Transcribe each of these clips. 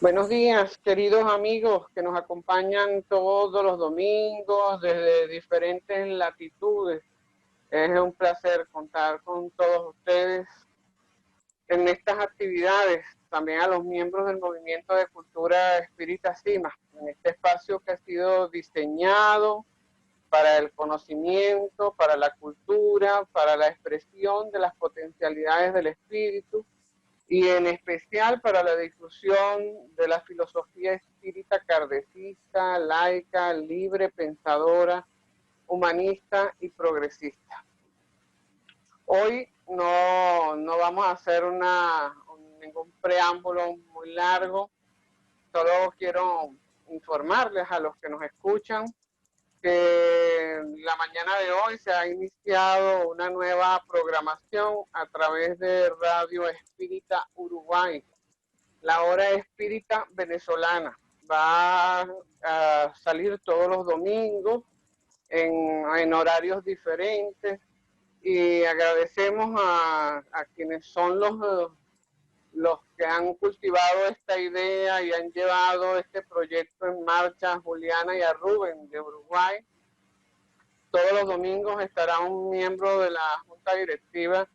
Buenos días, queridos amigos que nos acompañan todos los domingos desde diferentes latitudes. Es un placer contar con todos ustedes en estas actividades, también a los miembros del Movimiento de Cultura Espírita Sima, en este espacio que ha sido diseñado para el conocimiento, para la cultura, para la expresión de las potencialidades del espíritu, y en especial para la difusión de la filosofía espírita kardecista, laica, libre, pensadora, humanista y progresista. Hoy no vamos a hacer ningún preámbulo muy largo, solo quiero informarles a los que nos escuchan que la mañana de hoy se ha iniciado una nueva programación a través de Radio Espírita Uruguay, la hora espírita venezolana. Va a salir todos los domingos en horarios diferentes y agradecemos a quienes son los que han cultivado esta idea y han llevado este proyecto en marcha, a Juliana y a Rubén de Uruguay. Todos los domingos estará un miembro de la Junta Directiva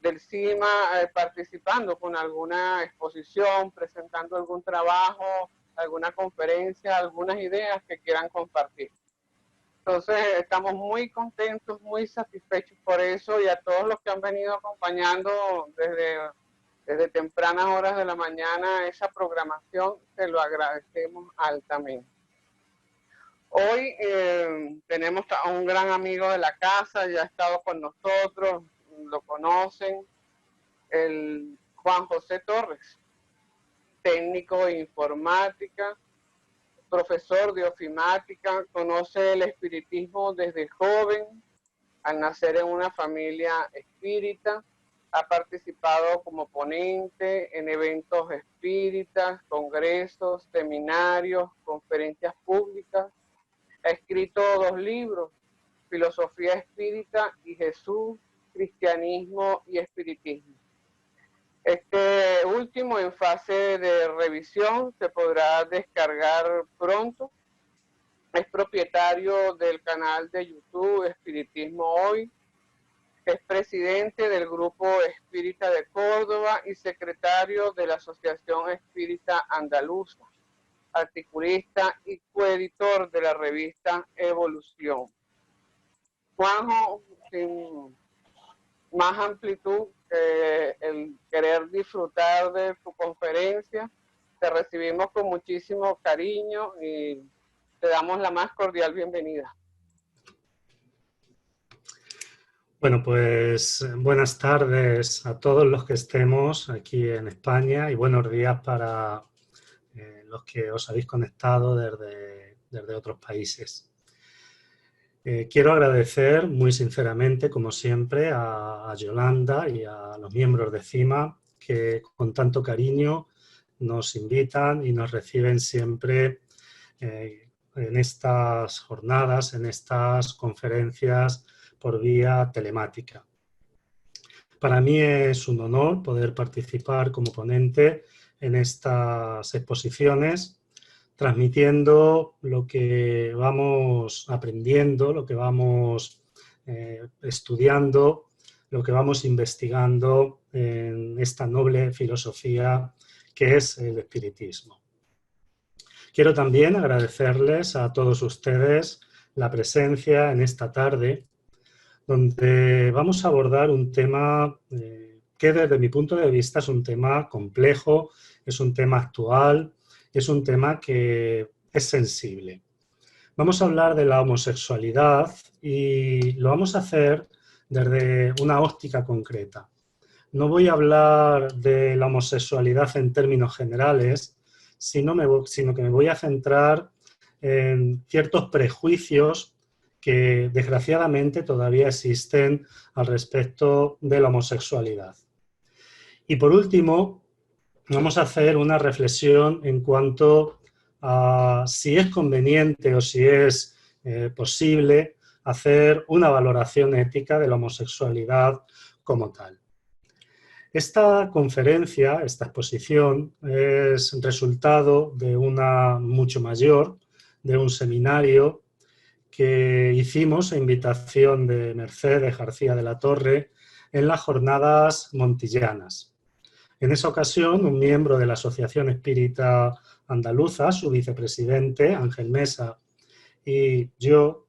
del CIMA participando con alguna exposición, presentando algún trabajo, alguna conferencia, algunas ideas que quieran compartir. Entonces estamos muy contentos, muy satisfechos por eso, y a todos los que han venido acompañando desde tempranas horas de la mañana esa programación, se lo agradecemos altamente. Hoy tenemos a un gran amigo de la casa, ya ha estado con nosotros, lo conocen, el Juan José Torres, técnico de informática, profesor de ofimática, conoce el espiritismo desde joven, al nacer en una familia espírita, ha participado como ponente en eventos espíritas, congresos, seminarios, conferencias públicas. Ha escrito 2 libros, Filosofía Espírita y Jesús, Cristianismo y Espiritismo. Este último en fase de revisión se podrá descargar pronto. Es propietario del canal de YouTube Espiritismo Hoy. Es presidente del Grupo Espírita de Córdoba y secretario de la Asociación Espírita Andaluza, articulista y coeditor de la revista Evolución. Juanjo, sin más amplitud que el querer disfrutar de tu conferencia, te recibimos con muchísimo cariño y te damos la más cordial bienvenida. Bueno, pues buenas tardes a todos los que estemos aquí en España y buenos días para los que os habéis conectado desde otros países. Quiero agradecer muy sinceramente, como siempre, a Yolanda y a los miembros de CIMA que con tanto cariño nos invitan y nos reciben siempre en estas jornadas, en estas conferencias por vía telemática. Para mí es un honor poder participar como ponente en estas exposiciones, transmitiendo lo que vamos aprendiendo, lo que vamos estudiando, lo que vamos investigando en esta noble filosofía que es el espiritismo. Quiero también agradecerles a todos ustedes la presencia en esta tarde, donde vamos a abordar un tema que desde mi punto de vista es un tema complejo, es un tema actual, es un tema que es sensible. Vamos a hablar de la homosexualidad y lo vamos a hacer desde una óptica concreta. No voy a hablar de la homosexualidad en términos generales, sino que me voy a centrar en ciertos prejuicios que desgraciadamente todavía existen al respecto de la homosexualidad. Y por último, vamos a hacer una reflexión en cuanto a si es conveniente o si es posible hacer una valoración ética de la homosexualidad como tal. Esta conferencia, esta exposición, es resultado de una mucho mayor, de un seminario que hicimos a invitación de Mercedes García de la Torre en las Jornadas Montillanas. En esa ocasión, un miembro de la Asociación Espírita Andaluza, su vicepresidente, Ángel Mesa, y yo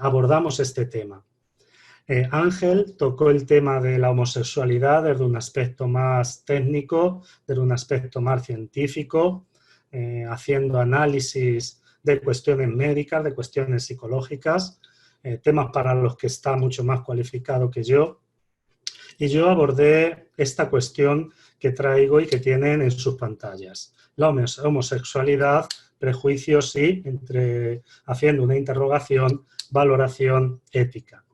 abordamos este tema. Ángel tocó el tema de la homosexualidad desde un aspecto más técnico, desde un aspecto más científico, haciendo análisis de cuestiones médicas, de cuestiones psicológicas, temas para los que está mucho más cualificado que yo. Y yo abordé esta cuestión que traigo y que tienen en sus pantallas. La homosexualidad, prejuicios y, haciendo una interrogación, valoración ética.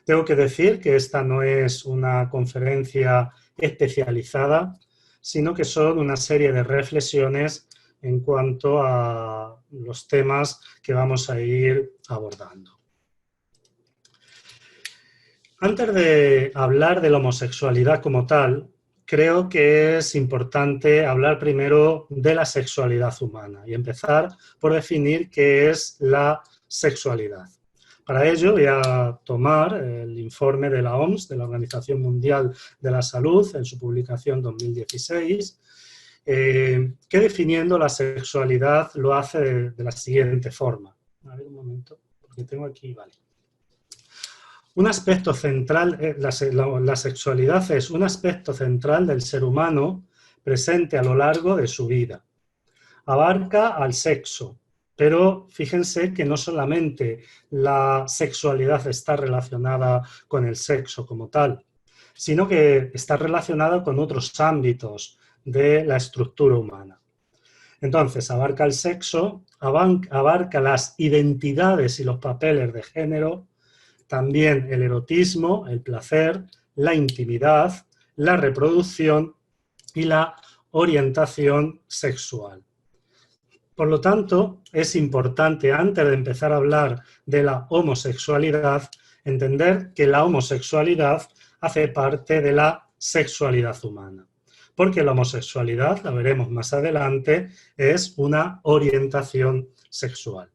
Tengo que decir que esta no es una conferencia especializada, sino que son una serie de reflexiones en cuanto a los temas que vamos a ir abordando. Antes de hablar de la homosexualidad como tal, creo que es importante hablar primero de la sexualidad humana y empezar por definir qué es la sexualidad. Para ello voy a tomar el informe de la OMS, de la Organización Mundial de la Salud, en su publicación 2016, que definiendo la sexualidad lo hace de la siguiente forma. A ver un momento, porque tengo aquí, vale. Un aspecto central, la sexualidad es un aspecto central del ser humano presente a lo largo de su vida. Abarca al sexo, pero fíjense que no solamente la sexualidad está relacionada con el sexo como tal, sino que está relacionada con otros ámbitos de la estructura humana. Entonces, abarca el sexo, abarca las identidades y los papeles de género, también el erotismo, el placer, la intimidad, la reproducción y la orientación sexual. Por lo tanto, es importante, antes de empezar a hablar de la homosexualidad, entender que la homosexualidad hace parte de la sexualidad humana. Porque la homosexualidad, la veremos más adelante, es una orientación sexual.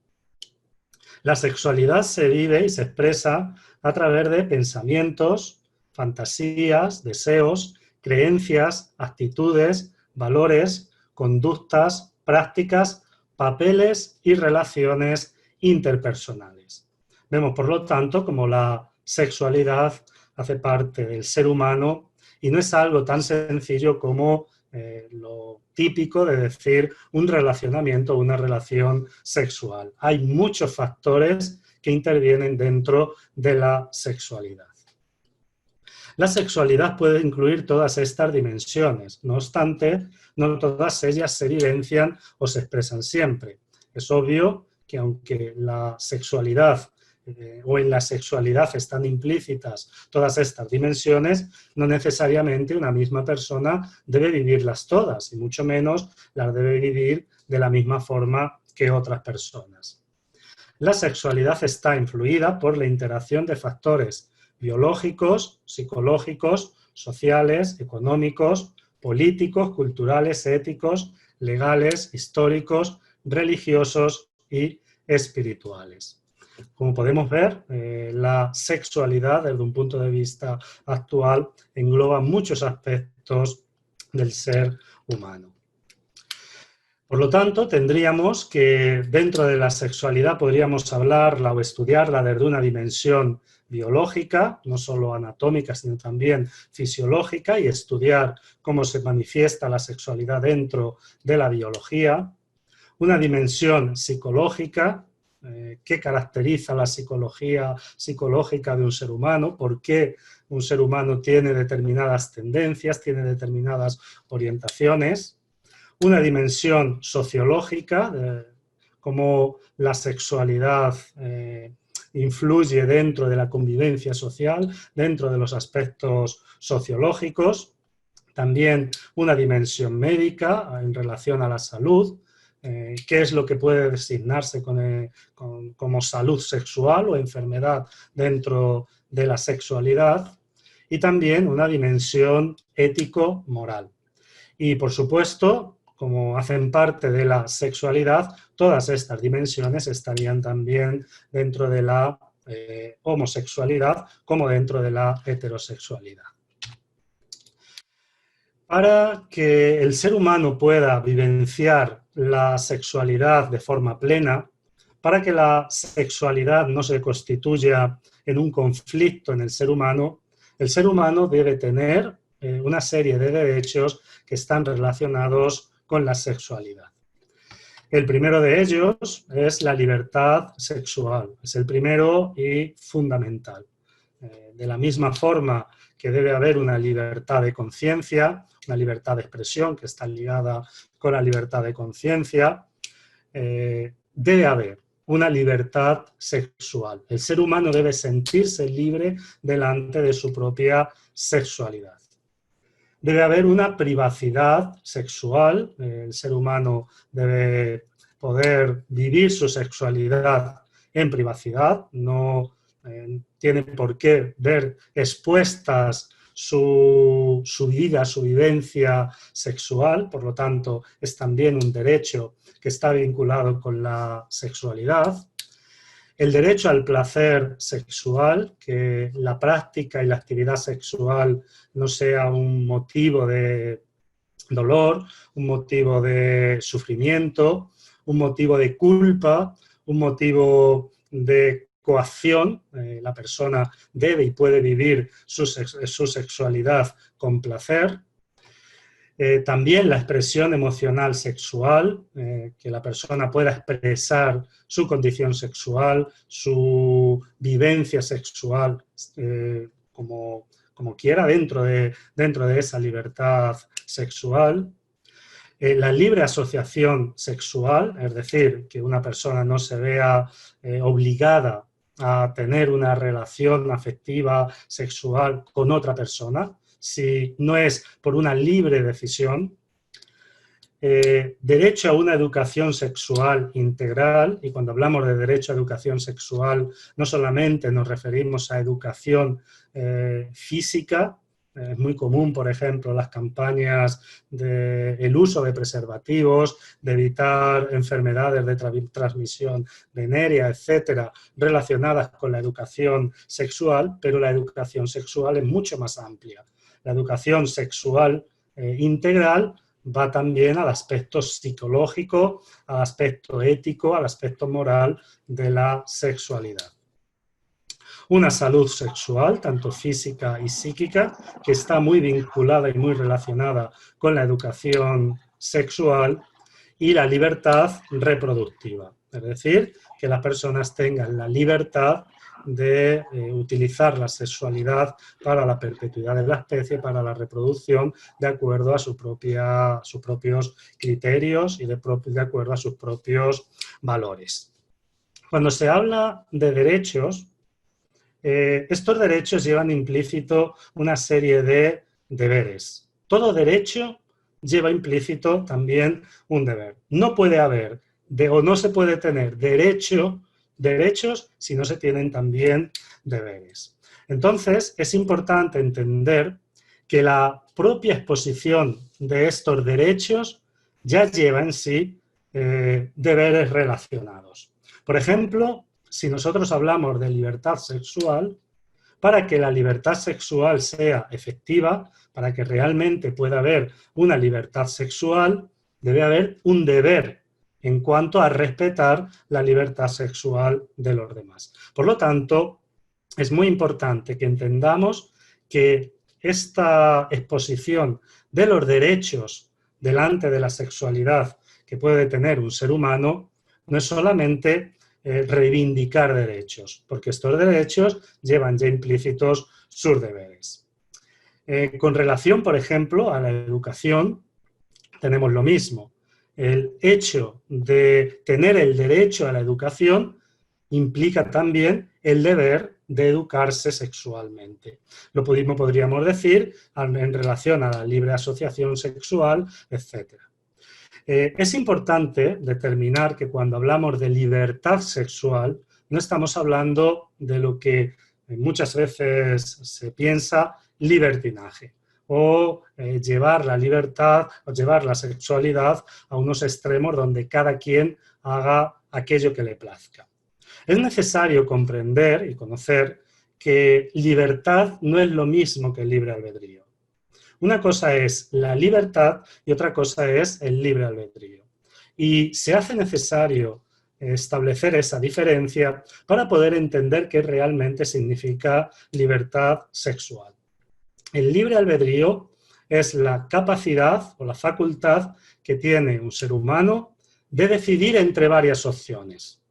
La sexualidad se vive y se expresa a través de pensamientos, fantasías, deseos, creencias, actitudes, valores, conductas, prácticas, papeles y relaciones interpersonales. Vemos, por lo tanto, como la sexualidad hace parte del ser humano y no es algo tan sencillo como lo típico de decir un relacionamiento o una relación sexual. Hay muchos factores que intervienen dentro de la sexualidad. La sexualidad puede incluir todas estas dimensiones, no obstante, no todas ellas se vivencian o se expresan siempre. Es obvio que aunque la sexualidad o en la sexualidad están implícitas todas estas dimensiones, no necesariamente una misma persona debe vivirlas todas, y mucho menos las debe vivir de la misma forma que otras personas. La sexualidad está influida por la interacción de factores biológicos, psicológicos, sociales, económicos, políticos, culturales, éticos, legales, históricos, religiosos y espirituales. Como podemos ver, la sexualidad desde un punto de vista actual engloba muchos aspectos del ser humano. Por lo tanto, tendríamos que dentro de la sexualidad podríamos hablarla o estudiarla desde una dimensión biológica, no solo anatómica, sino también fisiológica, y estudiar cómo se manifiesta la sexualidad dentro de la biología. Una dimensión psicológica, qué caracteriza la psicología psicológica de un ser humano, por qué un ser humano tiene determinadas tendencias, tiene determinadas orientaciones. Una dimensión sociológica, cómo la sexualidad influye dentro de la convivencia social, dentro de los aspectos sociológicos. También una dimensión médica en relación a la salud, qué es lo que puede designarse como salud sexual o enfermedad dentro de la sexualidad. y también una dimensión ético-moral. Y, por supuesto, como hacen parte de la sexualidad, todas estas dimensiones estarían también dentro de la homosexualidad como dentro de la heterosexualidad. Para que el ser humano pueda vivenciar la sexualidad de forma plena, para que la sexualidad no se constituya en un conflicto en el ser humano debe tener una serie de derechos que están relacionados con la sexualidad. El primero de ellos es la libertad sexual, es el primero y fundamental. De la misma forma que debe haber una libertad de conciencia, una libertad de expresión que está ligada con la libertad de conciencia, debe haber una libertad sexual. El ser humano debe sentirse libre delante de su propia sexualidad. Debe haber una privacidad sexual. El ser humano debe poder vivir su sexualidad en privacidad. No tiene por qué ver expuestas su vida, su vivencia sexual. Por lo tanto, es también un derecho que está vinculado con la sexualidad. El derecho al placer sexual, que la práctica y la actividad sexual no sea un motivo de dolor, un motivo de sufrimiento, un motivo de culpa, un motivo de coacción. La persona debe y puede vivir su sexualidad con placer. También la expresión emocional sexual, que la persona pueda expresar su condición sexual, su vivencia sexual como quiera dentro de esa libertad sexual. La libre asociación sexual, es decir, que una persona no se vea obligada a tener una relación afectiva sexual con otra persona, si no es por una libre decisión. Derecho a una educación sexual integral, y cuando hablamos de derecho a educación sexual no solamente nos referimos a educación física. Es muy común, por ejemplo, las campañas del uso de preservativos, de evitar enfermedades de transmisión venérea, etcétera, relacionadas con la educación sexual, pero la educación sexual es mucho más amplia. La educación sexual integral va también al aspecto psicológico, al aspecto ético, al aspecto moral de la sexualidad. Una salud sexual, tanto física y psíquica, que está muy vinculada y muy relacionada con la educación sexual, y la libertad reproductiva, es decir, que las personas tengan la libertad de utilizar la sexualidad para la perpetuidad de la especie, para la reproducción, de acuerdo a sus propios criterios y de acuerdo a sus propios valores. Cuando se habla de derechos, estos derechos llevan implícito una serie de deberes. Todo derecho lleva implícito también un deber. No puede haber o no se puede tener derechos si no se tienen también deberes. Entonces, es importante entender que la propia exposición de estos derechos ya lleva en sí deberes relacionados. Por ejemplo, si nosotros hablamos de libertad sexual, para que la libertad sexual sea efectiva, para que realmente pueda haber una libertad sexual, debe haber un deber en cuanto a respetar la libertad sexual de los demás. Por lo tanto, es muy importante que entendamos que esta exposición de los derechos delante de la sexualidad que puede tener un ser humano no es solamente reivindicar derechos, porque estos derechos llevan ya implícitos sus deberes. Con relación, por ejemplo, a la educación, tenemos lo mismo. El hecho de tener el derecho a la educación implica también el deber de educarse sexualmente. Lo mismo podríamos decir en relación a la libre asociación sexual, etcétera. Es importante determinar que cuando hablamos de libertad sexual no estamos hablando de lo que muchas veces se piensa, libertinaje o llevar la libertad o llevar la sexualidad a unos extremos donde cada quien haga aquello que le plazca. Es necesario comprender y conocer que libertad no es lo mismo que el libre albedrío. Una cosa es la libertad y otra cosa es el libre albedrío. Y se hace necesario establecer esa diferencia para poder entender qué realmente significa libertad sexual. El libre albedrío es la capacidad o la facultad que tiene un ser humano de decidir entre varias opciones.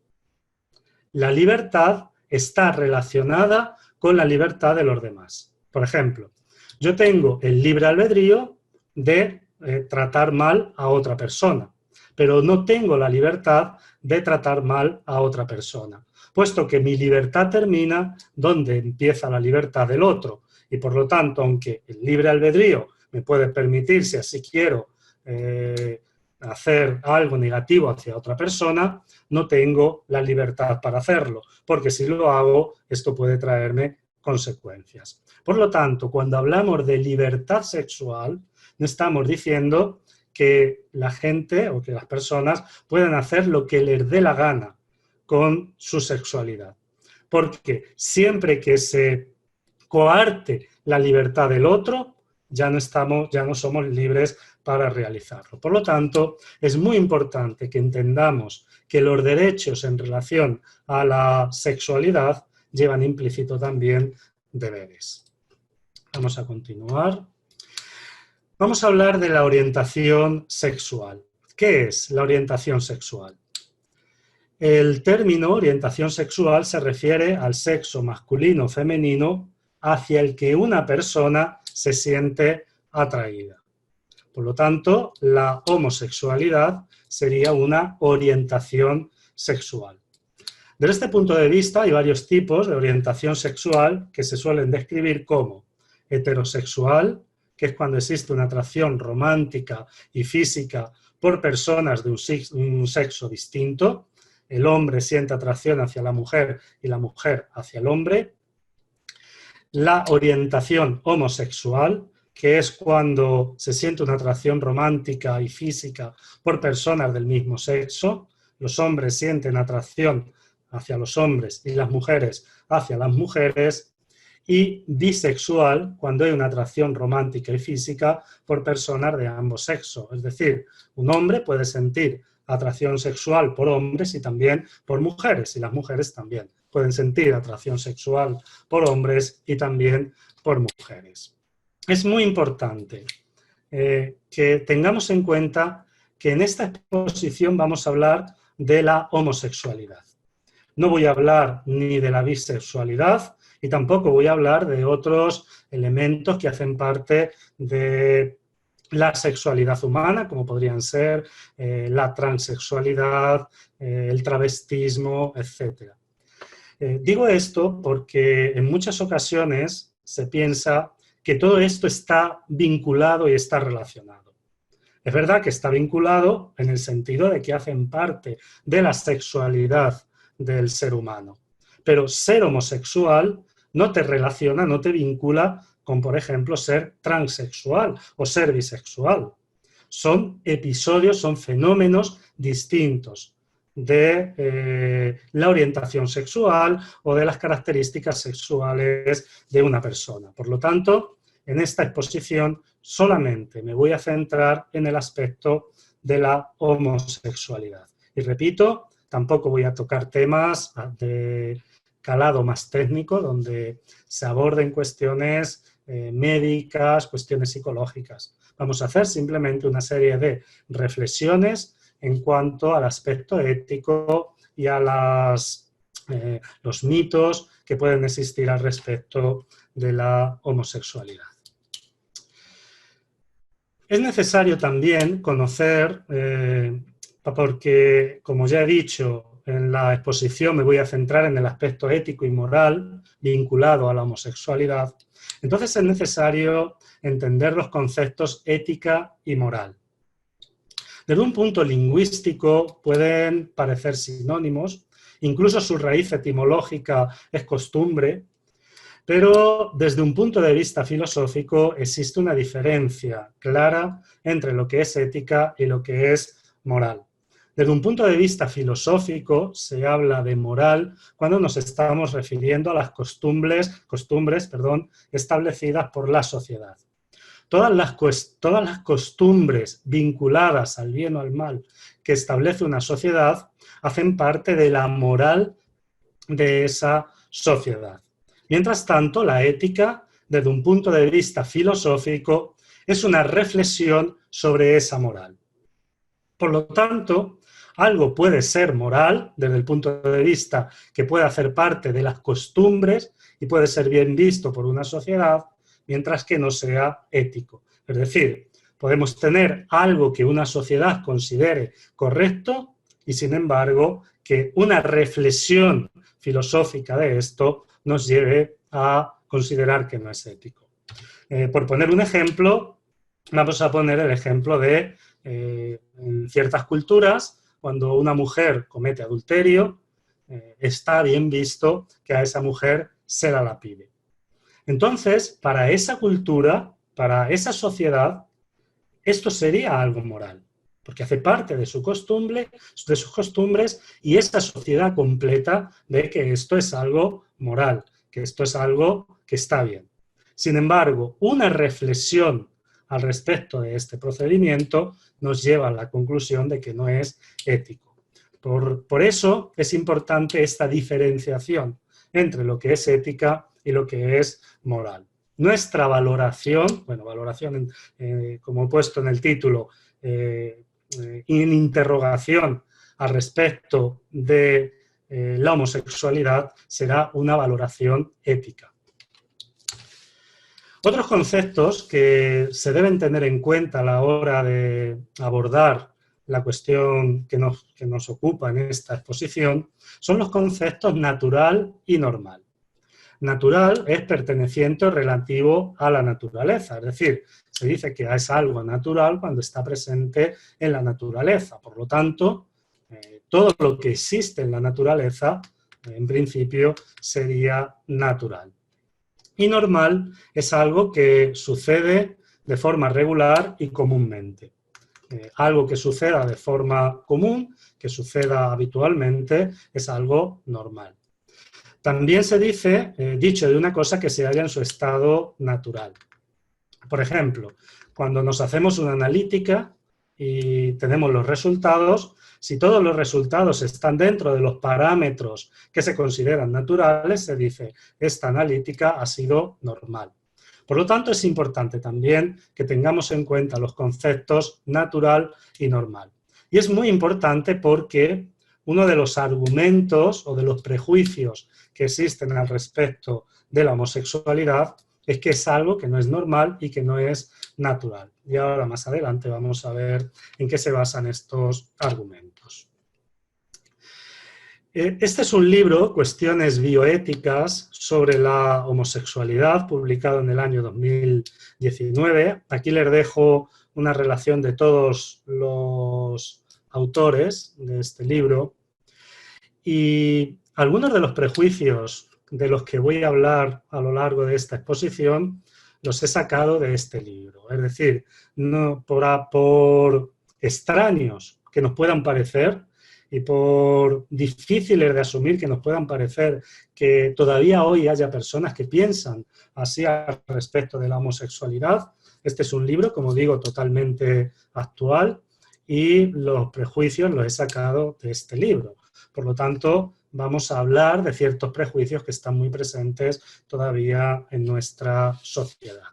La libertad está relacionada con la libertad de los demás. Por ejemplo, yo tengo el libre albedrío de tratar mal a otra persona, pero no tengo la libertad de tratar mal a otra persona, puesto que mi libertad termina donde empieza la libertad del otro. Y por lo tanto, aunque el libre albedrío me puede permitir, si así quiero, hacer algo negativo hacia otra persona, no tengo la libertad para hacerlo, porque si lo hago, esto puede traerme consecuencias. Por lo tanto, cuando hablamos de libertad sexual, no estamos diciendo que la gente o que las personas puedan hacer lo que les dé la gana con su sexualidad, porque siempre que se coarte la libertad del otro, ya no somos libres para realizarlo. Por lo tanto, es muy importante que entendamos que los derechos en relación a la sexualidad llevan implícito también deberes. Vamos a continuar. Vamos a hablar de la orientación sexual. ¿Qué es la orientación sexual? El término orientación sexual se refiere al sexo masculino o femenino hacia el que una persona se siente atraída. Por lo tanto, la homosexualidad sería una orientación sexual. Desde este punto de vista hay varios tipos de orientación sexual que se suelen describir como heterosexual, que es cuando existe una atracción romántica y física por personas de un sexo distinto. El hombre siente atracción hacia la mujer y la mujer hacia el hombre. La orientación homosexual, que es cuando se siente una atracción romántica y física por personas del mismo sexo. Los hombres sienten atracción hacia los hombres y las mujeres hacia las mujeres. Y bisexual, cuando hay una atracción romántica y física por personas de ambos sexos. Es decir, un hombre puede sentir atracción sexual por hombres y también por mujeres, y las mujeres también pueden sentir atracción sexual por hombres y también por mujeres. Es muy importante que tengamos en cuenta que en esta exposición vamos a hablar de la homosexualidad. No voy a hablar ni de la bisexualidad y tampoco voy a hablar de otros elementos que hacen parte de la sexualidad humana, como podrían ser la transexualidad, el travestismo, etc. Digo esto porque en muchas ocasiones se piensa que todo esto está vinculado y está relacionado. Es verdad que está vinculado en el sentido de que hacen parte de la sexualidad del ser humano, pero ser homosexual no te relaciona, no te vincula con, por ejemplo, ser transexual o ser bisexual. Son episodios, son fenómenos distintos de la orientación sexual o de las características sexuales de una persona. Por lo tanto, en esta exposición solamente me voy a centrar en el aspecto de la homosexualidad. Y repito, tampoco voy a tocar temas de calado más técnico, donde se aborden cuestiones médicas, cuestiones psicológicas. Vamos a hacer simplemente una serie de reflexiones en cuanto al aspecto ético y a los mitos que pueden existir al respecto de la homosexualidad. Es necesario también conocer, porque, como ya he dicho, en la exposición me voy a centrar en el aspecto ético y moral vinculado a la homosexualidad. Entonces es necesario entender los conceptos ética y moral. Desde un punto lingüístico pueden parecer sinónimos, incluso su raíz etimológica es costumbre, Pero desde un punto de vista filosófico existe una diferencia clara entre lo que es ética y lo que es moral. Desde un punto de vista filosófico se habla de moral cuando nos estamos refiriendo a las costumbres, establecidas por la sociedad. Todas las costumbres vinculadas al bien o al mal que establece una sociedad hacen parte de la moral de esa sociedad. Mientras tanto, la ética, desde un punto de vista filosófico, es una reflexión sobre esa moral. Por lo tanto, algo puede ser moral desde el punto de vista que puede hacer parte de las costumbres y puede ser bien visto por una sociedad, mientras que no sea ético. Es decir, podemos tener algo que una sociedad considere correcto y, sin embargo, que una reflexión filosófica de esto nos lleve a considerar que no es ético. Por poner un ejemplo, vamos a poner el ejemplo de en ciertas culturas, cuando una mujer comete adulterio, está bien visto que a esa mujer se la lapide. Entonces, para esa cultura, para esa sociedad, esto sería algo moral, porque hace parte de sus costumbres y esa sociedad completa ve que esto es algo moral, que esto es algo que está bien. Sin embargo, una reflexión al respecto de este procedimiento nos lleva a la conclusión de que no es ético. Por eso es importante esta diferenciación entre lo que es ética y lo que es moral. Nuestra valoración, como he puesto en el título, en interrogación al respecto de la homosexualidad, será una valoración ética. Otros conceptos que se deben tener en cuenta a la hora de abordar la cuestión que nos ocupa en esta exposición son los conceptos natural y normal. Natural es perteneciente o relativo a la naturaleza, es decir, se dice que es algo natural cuando está presente en la naturaleza. Por lo tanto, todo lo que existe en la naturaleza, en principio, sería natural. Y normal es algo que sucede de forma regular y comúnmente. Algo que suceda de forma común, que suceda habitualmente, es algo normal. También se dice, dicho de una cosa que se halla en su estado natural. Por ejemplo, cuando nos hacemos una analítica y tenemos los resultados, si todos los resultados están dentro de los parámetros que se consideran naturales, se dice, esta analítica ha sido normal. Por lo tanto, es importante también que tengamos en cuenta los conceptos natural y normal. Y es muy importante porque uno de los argumentos o de los prejuicios que existen al respecto de la homosexualidad es que es algo que no es normal y que no es natural. Y ahora más adelante vamos a ver en qué se basan estos argumentos. Este es un libro, Cuestiones bioéticas sobre la homosexualidad, publicado en el año 2019. Aquí les dejo una relación de todos los autores de este libro. Y algunos de los prejuicios de los que voy a hablar a lo largo de esta exposición los he sacado de este libro. Es decir, no por extraños que nos puedan parecer y por difíciles de asumir que nos puedan parecer que todavía hoy haya personas que piensan así al respecto de la homosexualidad. Este es un libro, como digo, totalmente actual y los prejuicios los he sacado de este libro. Por lo tanto, vamos a hablar de ciertos prejuicios que están muy presentes todavía en nuestra sociedad.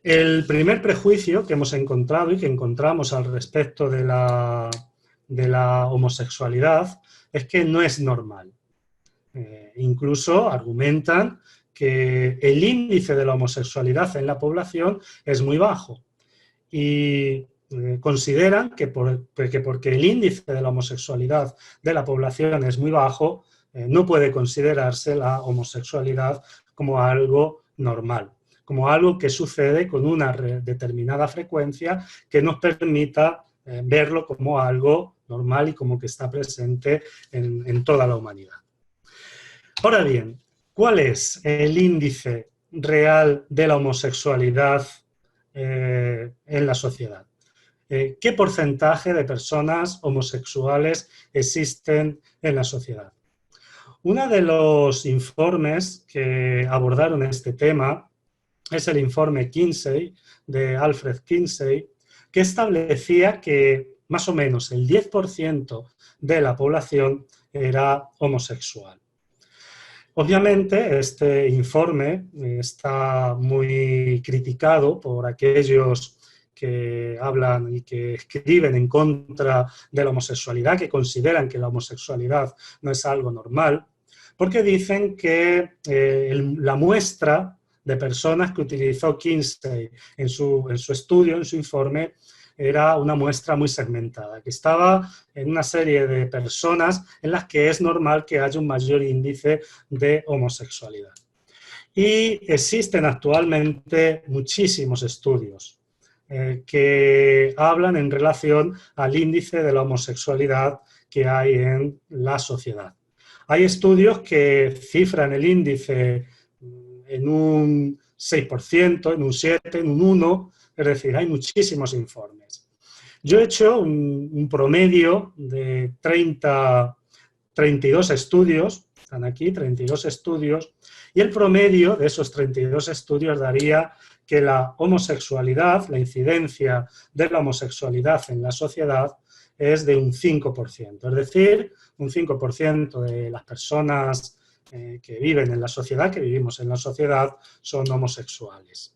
El primer prejuicio que hemos encontrado y que encontramos al respecto de la homosexualidad es que no es normal. Incluso argumentan que el índice de la homosexualidad en la población es muy bajo y consideran que porque el índice de la homosexualidad de la población es muy bajo, no puede considerarse la homosexualidad como algo normal, como algo que sucede con una determinada frecuencia que nos permita verlo como algo normal y como que está presente en toda la humanidad. Ahora bien, ¿Cuál es el índice real de la homosexualidad en la sociedad? ¿Qué porcentaje de personas homosexuales existen en la sociedad? Uno de los informes que abordaron este tema es el informe Kinsey, de Alfred Kinsey, que establecía que más o menos el 10% de la población era homosexual. Obviamente, este informe está muy criticado por aquellos que hablan y que escriben en contra de la homosexualidad, que consideran que la homosexualidad no es algo normal, porque dicen que la muestra de personas que utilizó Kinsey en su estudio, en su informe, era una muestra muy segmentada, que estaba en una serie de personas en las que es normal que haya un mayor índice de homosexualidad. Y existen actualmente muchísimos estudios que hablan en relación al índice de la homosexualidad que hay en la sociedad. Hay estudios que cifran el índice en un 6%, en un 7%, en un 1%, es decir, hay muchísimos informes. Yo he hecho un promedio de 32 estudios, están aquí, 32 estudios, y el promedio de esos 32 estudios daría que la homosexualidad, la incidencia de la homosexualidad en la sociedad es de un 5%, es decir, un 5% de las personas que viven en la sociedad, que vivimos en la sociedad, son homosexuales.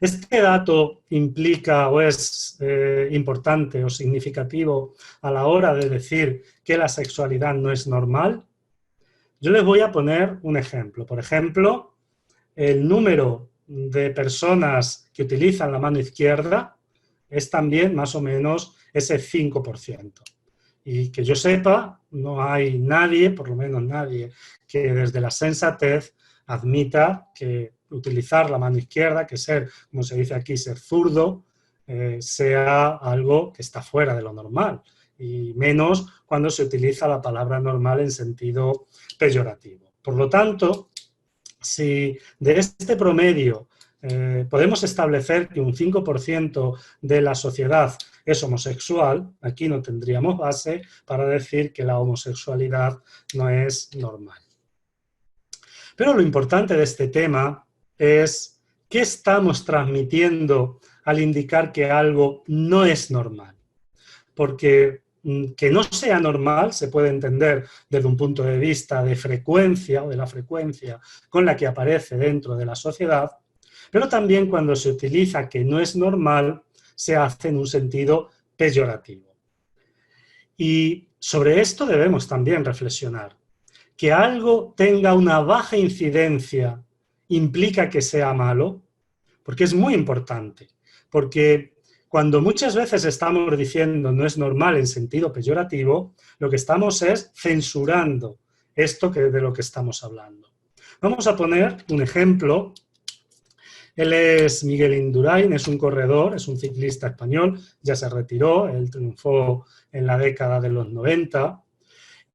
¿Este dato implica o es importante o significativo a la hora de decir que la sexualidad no es normal? Yo les voy a poner un ejemplo. Por ejemplo, el número de personas que utilizan la mano izquierda es también más o menos ese 5%. Y que yo sepa, no hay nadie, por lo menos nadie, que desde la sensatez admita que utilizar la mano izquierda, que ser, como se dice aquí, ser zurdo, sea algo que está fuera de lo normal, y menos cuando se utiliza la palabra normal en sentido peyorativo. Por lo tanto, si de este promedio podemos establecer que un 5% de la sociedad es homosexual, aquí no tendríamos base para decir que la homosexualidad no es normal. Pero lo importante de este tema es qué estamos transmitiendo al indicar que algo no es normal. Porque que no sea normal se puede entender desde un punto de vista de frecuencia o de la frecuencia con la que aparece dentro de la sociedad, pero también cuando se utiliza que no es normal se hace en un sentido peyorativo. Y sobre esto debemos también reflexionar. Que algo tenga una baja incidencia implica que sea malo, porque es muy importante, porque cuando muchas veces estamos diciendo no es normal en sentido peyorativo, lo que estamos es censurando esto de lo que estamos hablando. Vamos a poner un ejemplo. Él es Miguel Indurain, es un corredor, es un ciclista español, ya se retiró, él triunfó en la década de los 90,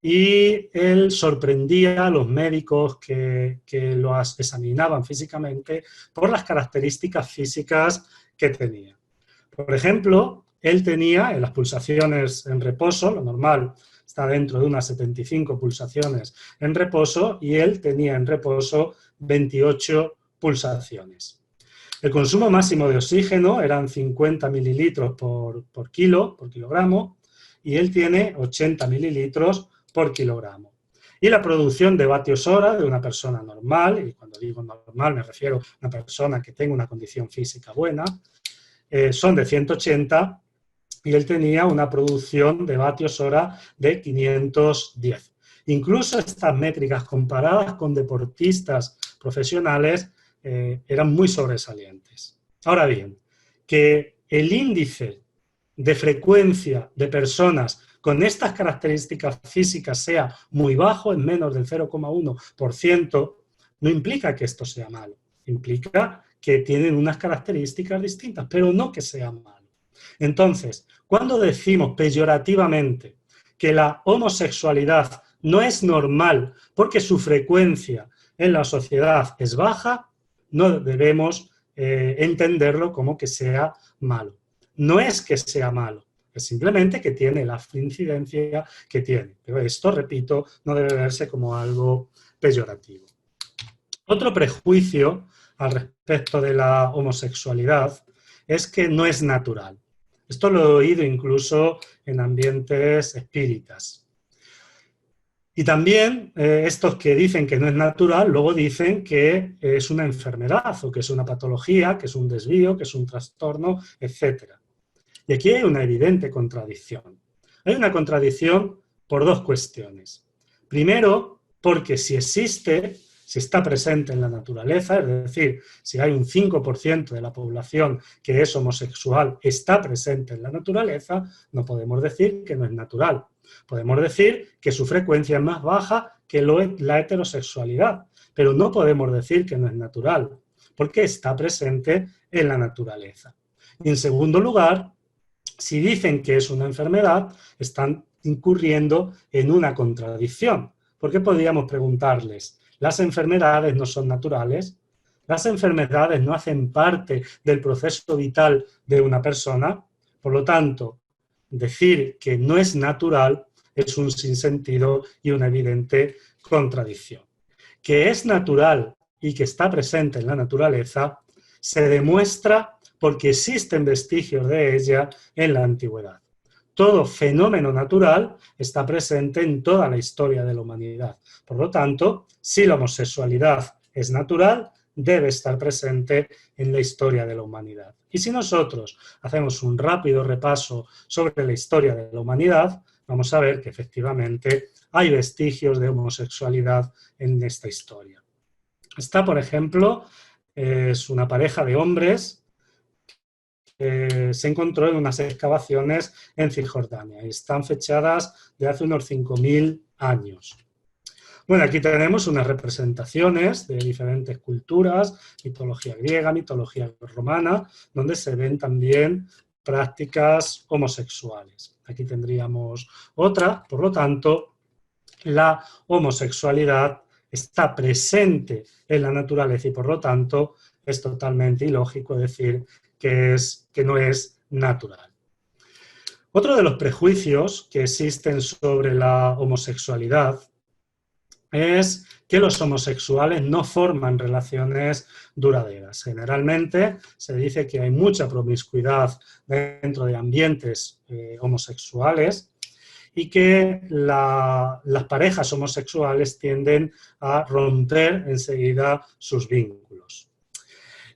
y él sorprendía a los médicos que lo examinaban físicamente por las características físicas que tenía. Por ejemplo, él tenía en las pulsaciones en reposo, lo normal está dentro de unas 75 pulsaciones en reposo, y él tenía en reposo 28 pulsaciones. El consumo máximo de oxígeno eran 50 mililitros por kilogramo, y él tiene 80 mililitros por kilogramo. Y la producción de vatios hora de una persona normal, y cuando digo normal me refiero a una persona que tenga una condición física buena, son de 180, y él tenía una producción de vatios hora de 510. Incluso estas métricas comparadas con deportistas profesionales eran muy sobresalientes. Ahora bien, que el índice de frecuencia de personas con estas características físicas sea muy bajo, en menos del 0,1%, no implica que esto sea malo. Implica que tienen unas características distintas, pero no que sea malo. Entonces, cuando decimos peyorativamente que la homosexualidad no es normal porque su frecuencia en la sociedad es baja, no debemos entenderlo como que sea malo. No es que sea malo, es simplemente que tiene la incidencia que tiene. Pero esto, repito, no debe verse como algo peyorativo. Otro prejuicio al respecto de la homosexualidad es que no es natural. Esto lo he oído incluso en ambientes espíritas. Y también estos que dicen que no es natural, luego dicen que es una enfermedad o que es una patología, que es un desvío, que es un trastorno, etc. Y aquí hay una evidente contradicción. Hay una contradicción por dos cuestiones. Primero, porque si existe, si está presente en la naturaleza, es decir, si hay un 5% de la población que es homosexual, está presente en la naturaleza, no podemos decir que no es natural. Podemos decir que su frecuencia es más baja que la heterosexualidad, pero no podemos decir que no es natural, porque está presente en la naturaleza. Y en segundo lugar, si dicen que es una enfermedad, están incurriendo en una contradicción, porque podríamos preguntarles, ¿las enfermedades no son naturales? ¿Las enfermedades no hacen parte del proceso vital de una persona? Por lo tanto, decir que no es natural es un sinsentido y una evidente contradicción. Que es natural y que está presente en la naturaleza se demuestra porque existen vestigios de ella en la antigüedad. Todo fenómeno natural está presente en toda la historia de la humanidad. Por lo tanto, si la homosexualidad es natural, debe estar presente en la historia de la humanidad. Y si nosotros hacemos un rápido repaso sobre la historia de la humanidad, vamos a ver que efectivamente hay vestigios de homosexualidad en esta historia. Esta, por ejemplo, es una pareja de hombres que se encontró en unas excavaciones en Cisjordania y están fechadas de hace unos 5.000 años. Bueno, aquí tenemos unas representaciones de diferentes culturas, mitología griega, mitología romana, donde se ven también prácticas homosexuales. Aquí tendríamos otra, por lo tanto, la homosexualidad está presente en la naturaleza y, por lo tanto, es totalmente ilógico decir que no es natural. Otro de los prejuicios que existen sobre la homosexualidad es que los homosexuales no forman relaciones duraderas. Generalmente se dice que hay mucha promiscuidad dentro de ambientes homosexuales y que las parejas homosexuales tienden a romper enseguida sus vínculos.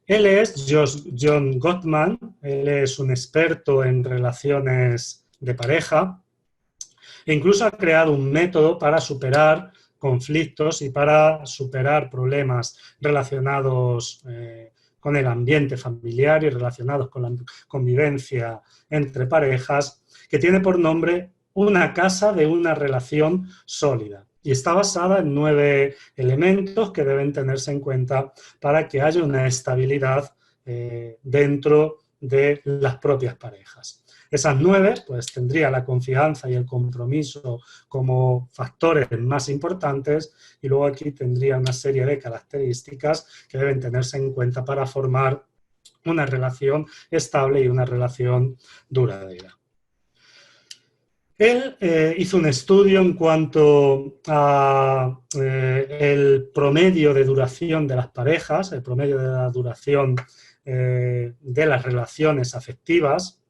Él es John Gottman, él es un experto en relaciones de pareja e incluso ha creado un método para superar conflictos y para superar problemas relacionados con el ambiente familiar y relacionados con la convivencia entre parejas, que tiene por nombre Una casa de una relación sólida. Y está basada en 9 elementos que deben tenerse en cuenta para que haya una estabilidad dentro de las propias parejas. Esas 9, pues tendría la confianza y el compromiso como factores más importantes y luego aquí tendría una serie de características que deben tenerse en cuenta para formar una relación estable y una relación duradera. Él hizo un estudio en cuanto a el promedio de duración de las parejas, el promedio de la duración de las relaciones afectivas,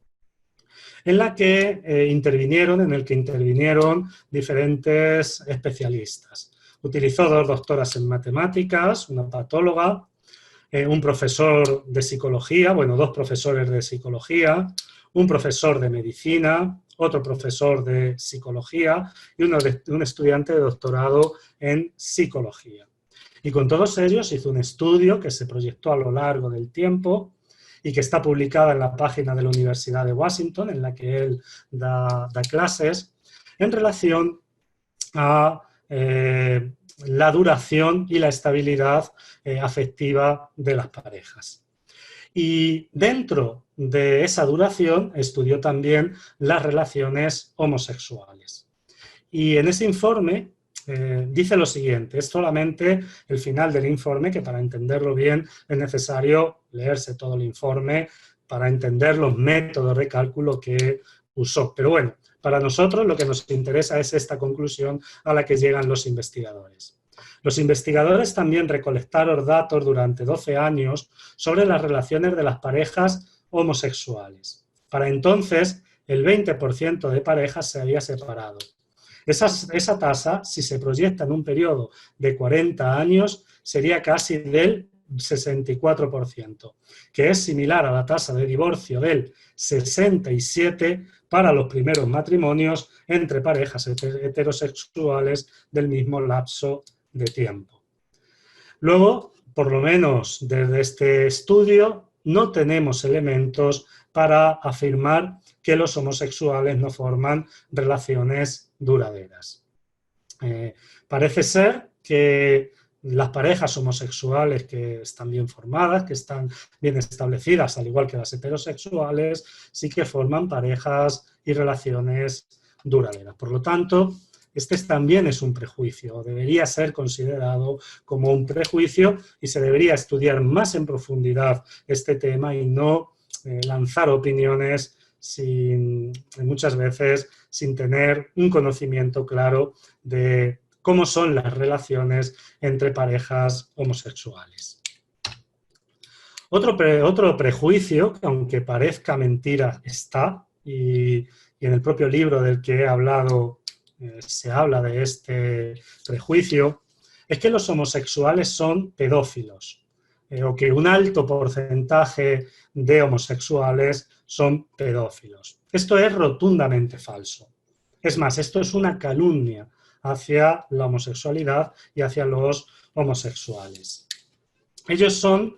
en el que intervinieron diferentes especialistas. Utilizó 2 doctoras en matemáticas, una patóloga, un profesor de psicología, bueno, 2 profesores de psicología, un profesor de medicina, otro profesor de psicología y un estudiante de doctorado en psicología. Y con todos ellos hizo un estudio que se proyectó a lo largo del tiempo y que está publicada en la página de la Universidad de Washington, en la que él da clases, en relación a la duración y la estabilidad afectiva de las parejas. Y dentro de esa duración estudió también las relaciones homosexuales. Y en ese informe dice lo siguiente, es solamente el final del informe, que para entenderlo bien es necesario leerse todo el informe para entender los métodos de cálculo que usó. Pero bueno, para nosotros lo que nos interesa es esta conclusión a la que llegan los investigadores. Los investigadores también recolectaron datos durante 12 años sobre las relaciones de las parejas homosexuales. Para entonces, el 20% de parejas se había separado. Esa tasa, si se proyecta en un periodo de 40 años, sería casi del 64%, que es similar a la tasa de divorcio del 67% para los primeros matrimonios entre parejas heterosexuales del mismo lapso de tiempo. Luego, por lo menos desde este estudio, no tenemos elementos para afirmar que los homosexuales no forman relaciones duraderas. Parece ser que las parejas homosexuales que están bien formadas, que están bien establecidas, al igual que las heterosexuales, sí que forman parejas y relaciones duraderas. Por lo tanto, este también es un prejuicio, debería ser considerado como un prejuicio y se debería estudiar más en profundidad este tema y no lanzar opiniones muchas veces sin tener un conocimiento claro de cómo son las relaciones entre parejas homosexuales. Otro prejuicio, que aunque parezca mentira, está, y en el propio libro del que he hablado se habla de este prejuicio, es que los homosexuales son pedófilos, o que un alto porcentaje de homosexuales son pedófilos. Esto es rotundamente falso. Es más, esto es una calumnia hacia la homosexualidad y hacia los homosexuales. Ellos son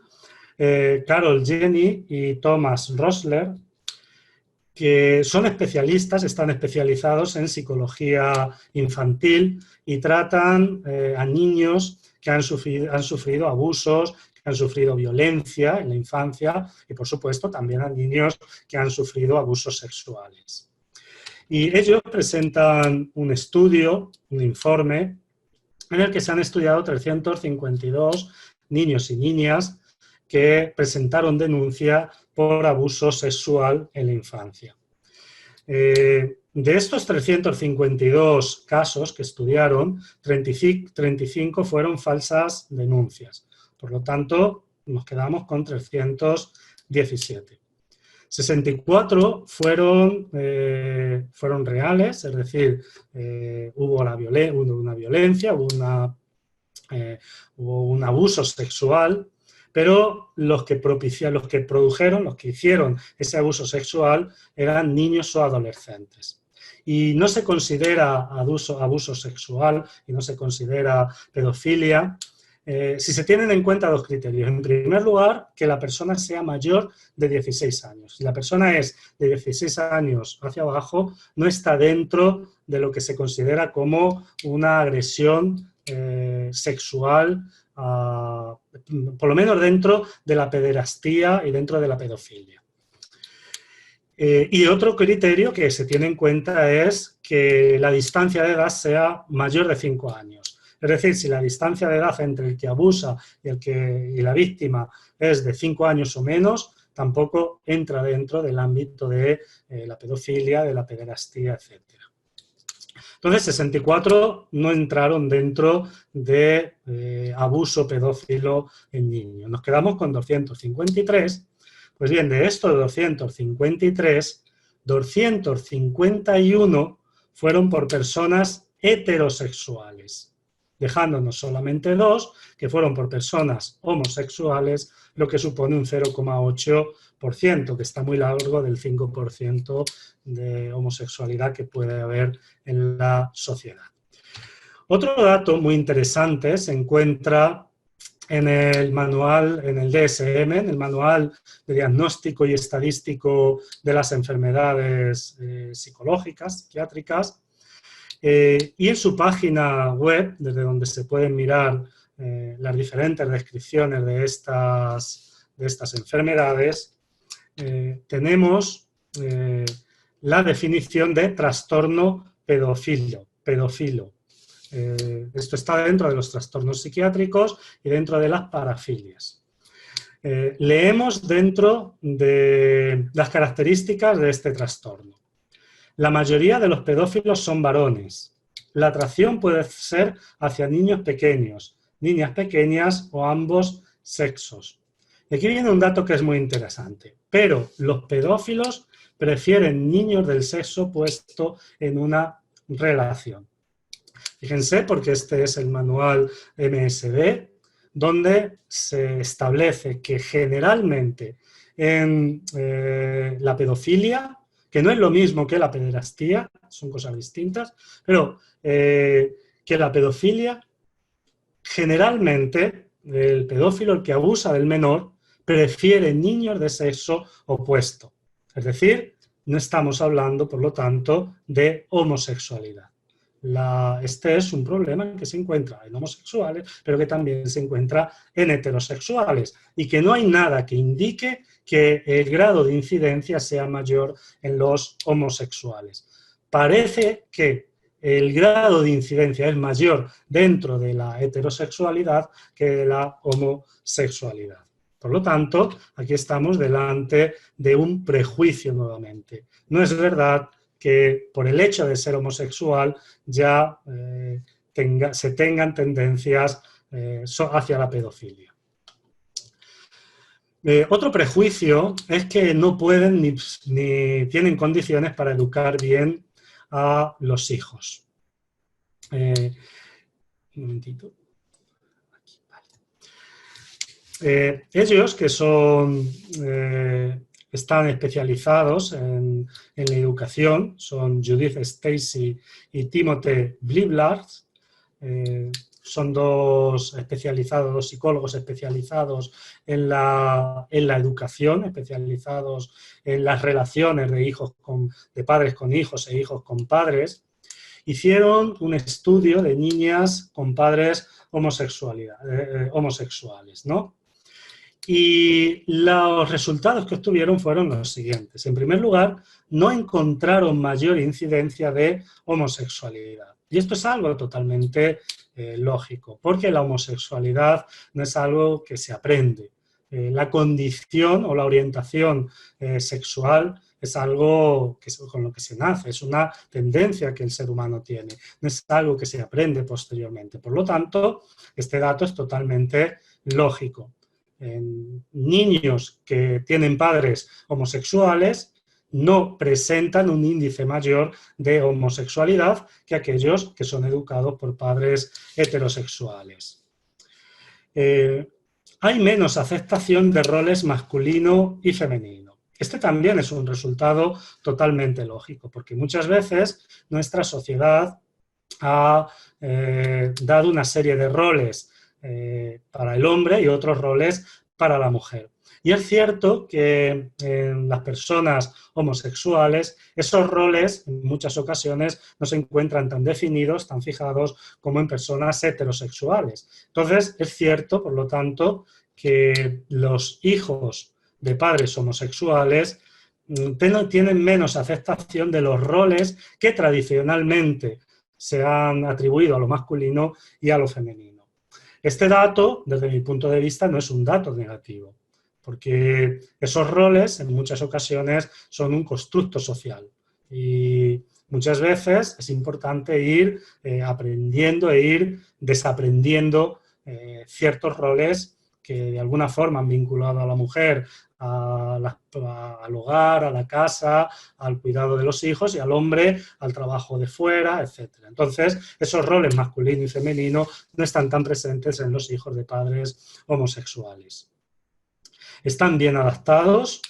Carol Jenny y Thomas Rosler, que son especialistas, están especializados en psicología infantil y tratan a niños que han sufrido abusos, que han sufrido violencia en la infancia y, por supuesto, también a niños que han sufrido abusos sexuales. Y ellos presentan un estudio, un informe, en el que se han estudiado 352 niños y niñas que presentaron denuncia por abuso sexual en la infancia. De estos 352 casos que estudiaron, 35 fueron falsas denuncias. Por lo tanto, nos quedamos con 317. 64 fueron reales, es decir, hubo una violencia, hubo un abuso sexual, pero los que hicieron ese abuso sexual eran niños o adolescentes. Y no se considera abuso sexual y no se considera pedofilia si se tienen en cuenta dos criterios. En primer lugar, que la persona sea mayor de 16 años. Si la persona es de 16 años hacia abajo, no está dentro de lo que se considera como una agresión sexual, por lo menos dentro de la pederastía y dentro de la pedofilia. Y otro criterio que se tiene en cuenta es que la distancia de edad sea mayor de 5 años. Es decir, si la distancia de edad entre el que abusa y la víctima es de 5 años o menos, tampoco entra dentro del ámbito de la pedofilia, de la pederastía, etc. Entonces, 64 no entraron dentro de abuso pedófilo en niños. Nos quedamos con 253. Pues bien, de estos 253, 251 fueron por personas heterosexuales, dejándonos solamente 2 que fueron por personas homosexuales, lo que supone un 0,8%, que está muy largo del 5% de homosexualidad que puede haber en la sociedad. Otro dato muy interesante se encuentra en el manual, en el DSM, en el manual de diagnóstico y estadístico de las enfermedades psicológicas, psiquiátricas, y en su página web, desde donde se pueden mirar las diferentes descripciones de estas enfermedades, tenemos la definición de trastorno pedófilo. Esto está dentro de los trastornos psiquiátricos y dentro de las parafilias. Leemos dentro de las características de este trastorno. La mayoría de los pedófilos son varones. La atracción puede ser hacia niños pequeños, niñas pequeñas o ambos sexos. Y aquí viene un dato que es muy interesante. Pero los pedófilos prefieren niños del sexo opuesto en una relación. Fíjense, porque este es el manual MSD, donde se establece que generalmente en la pedofilia, que no es lo mismo que la pederastía, son cosas distintas, pero que la pedofilia, generalmente el pedófilo, el que abusa del menor, prefiere niños de sexo opuesto. Es decir, no estamos hablando, por lo tanto, de homosexualidad. Este es un problema que se encuentra en homosexuales, pero que también se encuentra en heterosexuales, y que no hay nada que indique que el grado de incidencia sea mayor en los homosexuales. Parece que el grado de incidencia es mayor dentro de la heterosexualidad que de la homosexualidad. Por lo tanto, aquí estamos delante de un prejuicio nuevamente. No es verdad que por el hecho de ser homosexual ya se tengan tendencias hacia la pedofilia. Otro prejuicio es que no pueden ni tienen condiciones para educar bien a los hijos. Un momentito. Aquí, vale. Ellos que están especializados en la educación, son Judith Stacy y Timothy Bliblard, son dos psicólogos especializados en la educación, especializados en las relaciones de padres con hijos e hijos con padres. Hicieron un estudio de niñas con padres homosexuales, ¿no? Y los resultados que obtuvieron fueron los siguientes. En primer lugar, no encontraron mayor incidencia de homosexualidad. Y esto es algo totalmente lógico, porque la homosexualidad no es algo que se aprende. La condición o la orientación sexual es algo con lo que se nace, es una tendencia que el ser humano tiene, no es algo que se aprende posteriormente. Por lo tanto, este dato es totalmente lógico. En niños que tienen padres homosexuales no presentan un índice mayor de homosexualidad que aquellos que son educados por padres heterosexuales. Hay menos aceptación de roles masculino y femenino. Este también es un resultado totalmente lógico, porque muchas veces nuestra sociedad ha dado una serie de roles para el hombre y otros roles para la mujer. Y es cierto que en las personas homosexuales esos roles en muchas ocasiones no se encuentran tan definidos, tan fijados como en personas heterosexuales. Entonces es cierto, por lo tanto, que los hijos de padres homosexuales tienen menos aceptación de los roles que tradicionalmente se han atribuido a lo masculino y a lo femenino. Este dato, desde mi punto de vista, no es un dato negativo, porque esos roles en muchas ocasiones son un constructo social y muchas veces es importante ir aprendiendo e ir desaprendiendo ciertos roles que de alguna forma han vinculado a la mujer al hogar, a la casa, al cuidado de los hijos y al hombre al trabajo de fuera, etc. Entonces, esos roles masculino y femenino no están tan presentes en los hijos de padres homosexuales. Están bien adaptados,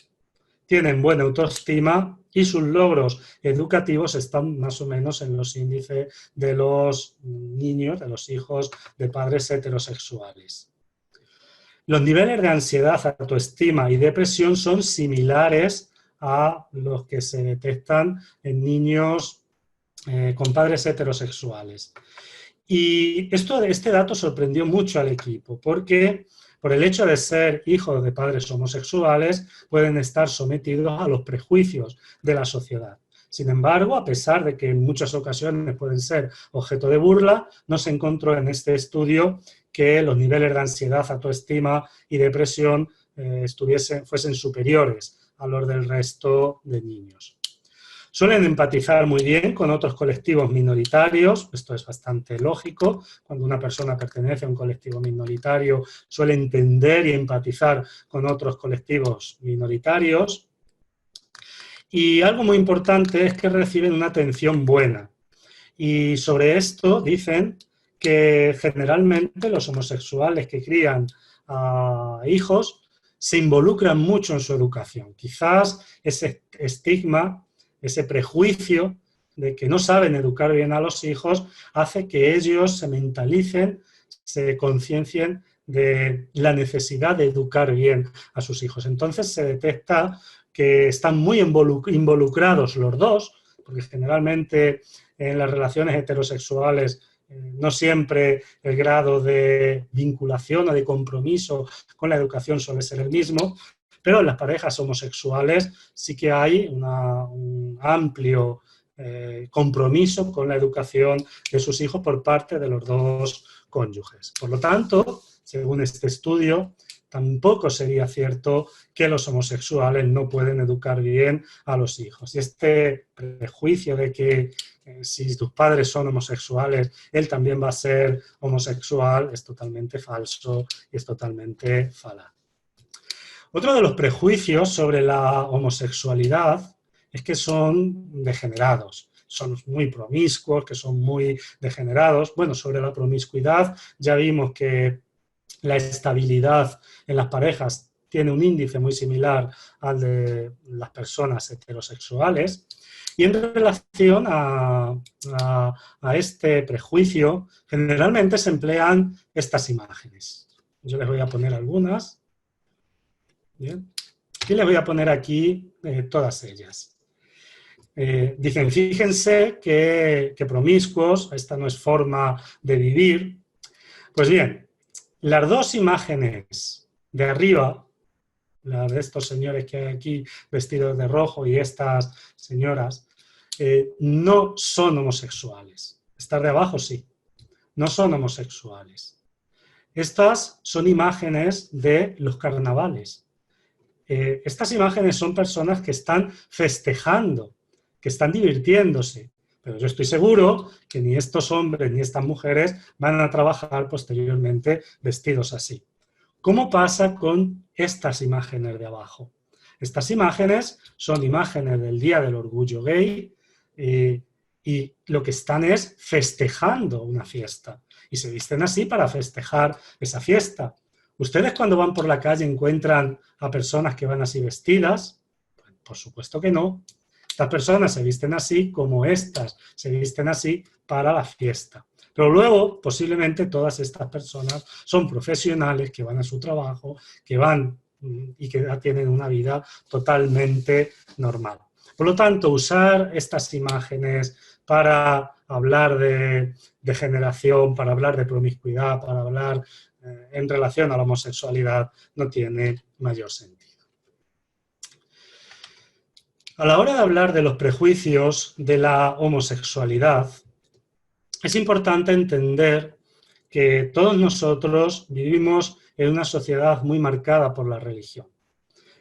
tienen buena autoestima y sus logros educativos están más o menos en los índices de los niños, de los hijos de padres heterosexuales. Los niveles de ansiedad, autoestima y depresión son similares a los que se detectan en niños con padres heterosexuales. Y este dato sorprendió mucho al equipo, porque por el hecho de ser hijos de padres homosexuales pueden estar sometidos a los prejuicios de la sociedad. Sin embargo, a pesar de que en muchas ocasiones pueden ser objeto de burla, no se encontró en este estudio que los niveles de ansiedad, autoestima y depresión fuesen superiores a los del resto de niños. Suelen empatizar muy bien con otros colectivos minoritarios, esto es bastante lógico, cuando una persona pertenece a un colectivo minoritario suele entender y empatizar con otros colectivos minoritarios. Y algo muy importante es que reciben una atención buena. Y sobre esto dicen que generalmente los homosexuales que crían a hijos se involucran mucho en su educación. Quizás ese estigma, ese prejuicio de que no saben educar bien a los hijos hace que ellos se mentalicen, se conciencien de la necesidad de educar bien a sus hijos. Entonces se detecta que están muy involucrados los dos, porque generalmente en las relaciones heterosexuales no siempre el grado de vinculación o de compromiso con la educación suele ser el mismo, pero en las parejas homosexuales sí que hay un amplio compromiso con la educación de sus hijos por parte de los dos cónyuges. Por lo tanto, según este estudio, tampoco sería cierto que los homosexuales no pueden educar bien a los hijos. Y este prejuicio de que si tus padres son homosexuales, él también va a ser homosexual, es totalmente falso y es totalmente falaz. Otro de los prejuicios sobre la homosexualidad es que son degenerados, son muy promiscuos, que son muy degenerados. Bueno, sobre la promiscuidad ya vimos que la estabilidad en las parejas tiene un índice muy similar al de las personas heterosexuales. Y en relación a este prejuicio, generalmente se emplean estas imágenes. Yo les voy a poner algunas. Bien. Y les voy a poner aquí todas ellas. Dicen, fíjense que promiscuos, esta no es forma de vivir. Pues bien, las dos imágenes de arriba, la de estos señores que hay aquí vestidos de rojo y estas señoras, no son homosexuales. Estas de abajo sí, no son homosexuales. Estas son imágenes de los carnavales. Estas imágenes son personas que están festejando, que están divirtiéndose. Pero yo estoy seguro que ni estos hombres ni estas mujeres van a trabajar posteriormente vestidos así. ¿Cómo pasa con estas imágenes de abajo? Estas imágenes son imágenes del Día del Orgullo Gay y lo que están es festejando una fiesta. Y se visten así para festejar esa fiesta. ¿Ustedes cuando van por la calle encuentran a personas que van así vestidas? Pues, por supuesto que no. Estas personas se visten así como estas, se visten así para la fiesta. Pero luego, posiblemente, todas estas personas son profesionales que van a su trabajo, que van y que tienen una vida totalmente normal. Por lo tanto, usar estas imágenes para hablar de degeneración, para hablar de promiscuidad, para hablar en relación a la homosexualidad, no tiene mayor sentido. A la hora de hablar de los prejuicios de la homosexualidad, es importante entender que todos nosotros vivimos en una sociedad muy marcada por la religión.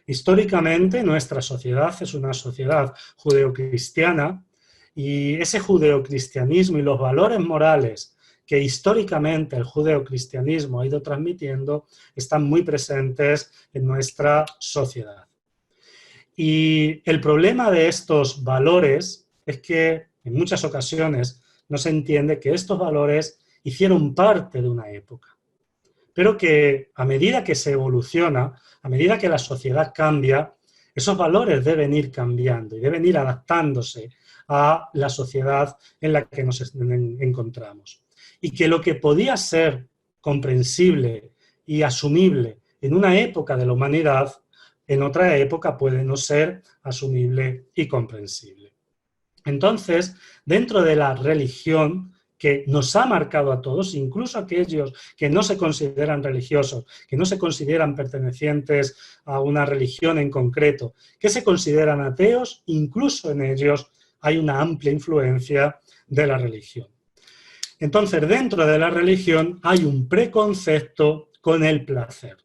Históricamente, nuestra sociedad es una sociedad judeocristiana y ese judeocristianismo y los valores morales que históricamente el judeocristianismo ha ido transmitiendo están muy presentes en nuestra sociedad. Y el problema de estos valores es que en muchas ocasiones no se entiende que estos valores hicieron parte de una época, pero que a medida que se evoluciona, a medida que la sociedad cambia, esos valores deben ir cambiando y deben ir adaptándose a la sociedad en la que nos encontramos. Y que lo que podía ser comprensible y asumible en una época de la humanidad, en otra época puede no ser asumible y comprensible. Entonces, dentro de la religión que nos ha marcado a todos, incluso aquellos que no se consideran religiosos, que no se consideran pertenecientes a una religión en concreto, que se consideran ateos, incluso en ellos hay una amplia influencia de la religión. Entonces, dentro de la religión hay un preconcepto con el placer.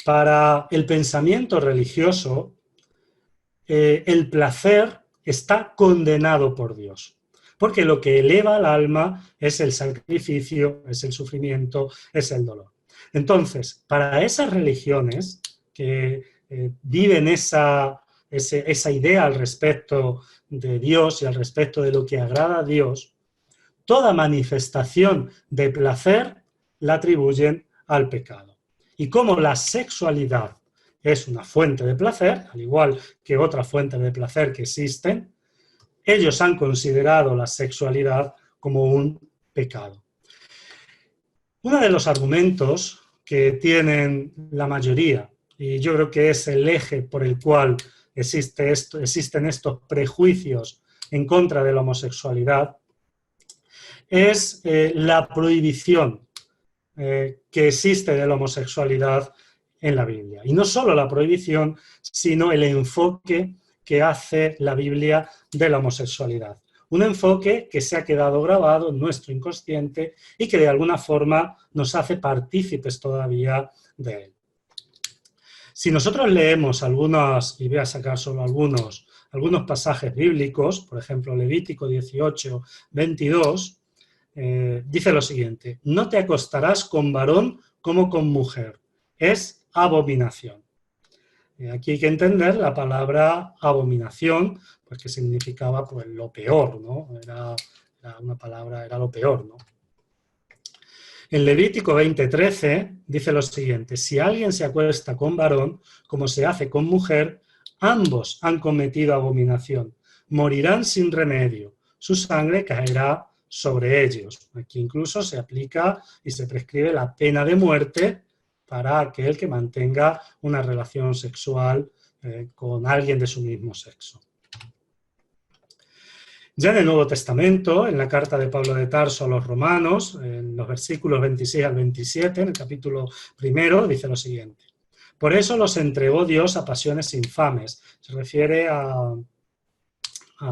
Para el pensamiento religioso, el placer está condenado por Dios, porque lo que eleva al alma es el sacrificio, es el sufrimiento, es el dolor. Entonces, para esas religiones que viven esa idea al respecto de Dios y al respecto de lo que agrada a Dios, toda manifestación de placer la atribuyen al pecado. Y como la sexualidad es una fuente de placer, al igual que otras fuentes de placer que existen, ellos han considerado la sexualidad como un pecado. Uno de los argumentos que tienen la mayoría, y yo creo que es el eje por el cual existen estos prejuicios en contra de la homosexualidad, es la prohibición que existe de la homosexualidad en la Biblia. Y no solo la prohibición, sino el enfoque que hace la Biblia de la homosexualidad. Un enfoque que se ha quedado grabado en nuestro inconsciente y que de alguna forma nos hace partícipes todavía de él. Si nosotros leemos algunos, y voy a sacar solo algunos pasajes bíblicos, por ejemplo Levítico 18, 22, dice lo siguiente: no te acostarás con varón como con mujer, es abominación. Aquí hay que entender la palabra abominación, pues que significaba pues lo peor, ¿no? Era una palabra, era lo peor, ¿no? En Levítico 20:13 dice lo siguiente: si alguien se acuesta con varón, como se hace con mujer, ambos han cometido abominación, morirán sin remedio, su sangre caerá sobre ellos. Aquí incluso se aplica y se prescribe la pena de muerte para aquel que mantenga una relación sexual con alguien de su mismo sexo. Ya en el Nuevo Testamento, en la carta de Pablo de Tarso a los romanos, en los versículos 26 al 27, en el capítulo 1, dice lo siguiente: por eso los entregó Dios a pasiones infames. Se refiere a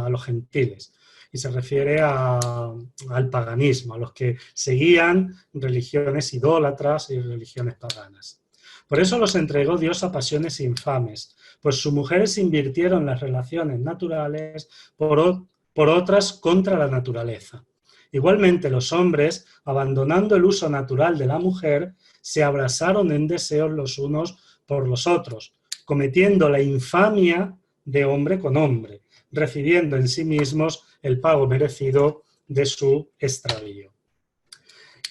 los gentiles y se refiere al paganismo, a los que seguían religiones idólatras y religiones paganas. Por eso los entregó Dios a pasiones infames, pues sus mujeres invirtieron las relaciones naturales por otras contra la naturaleza. Igualmente los hombres, abandonando el uso natural de la mujer, se abrazaron en deseos los unos por los otros, cometiendo la infamia de hombre con hombre, recibiendo en sí mismos el pago merecido de su extravío.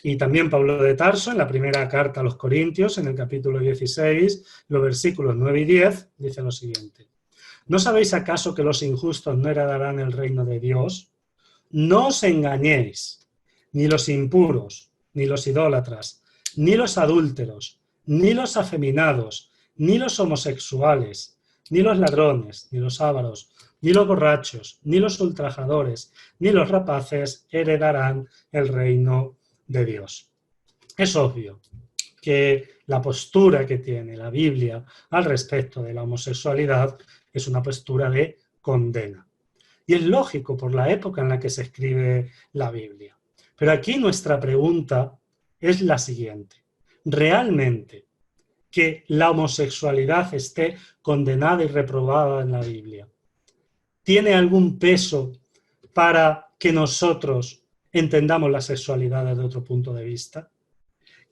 Y también Pablo de Tarso, en la primera carta a los Corintios, en el capítulo 16, los versículos 9 y 10, dice lo siguiente: ¿no sabéis acaso que los injustos no heredarán el reino de Dios? No os engañéis, ni los impuros, ni los idólatras, ni los adúlteros, ni los afeminados, ni los homosexuales, ni los ladrones, ni los ávaros, ni los borrachos, ni los ultrajadores, ni los rapaces heredarán el reino de Dios. Es obvio que la postura que tiene la Biblia al respecto de la homosexualidad es una postura de condena. Y es lógico por la época en la que se escribe la Biblia. Pero aquí nuestra pregunta es la siguiente: ¿realmente que la homosexualidad esté condenada y reprobada en la Biblia tiene algún peso para que nosotros entendamos la sexualidad desde otro punto de vista?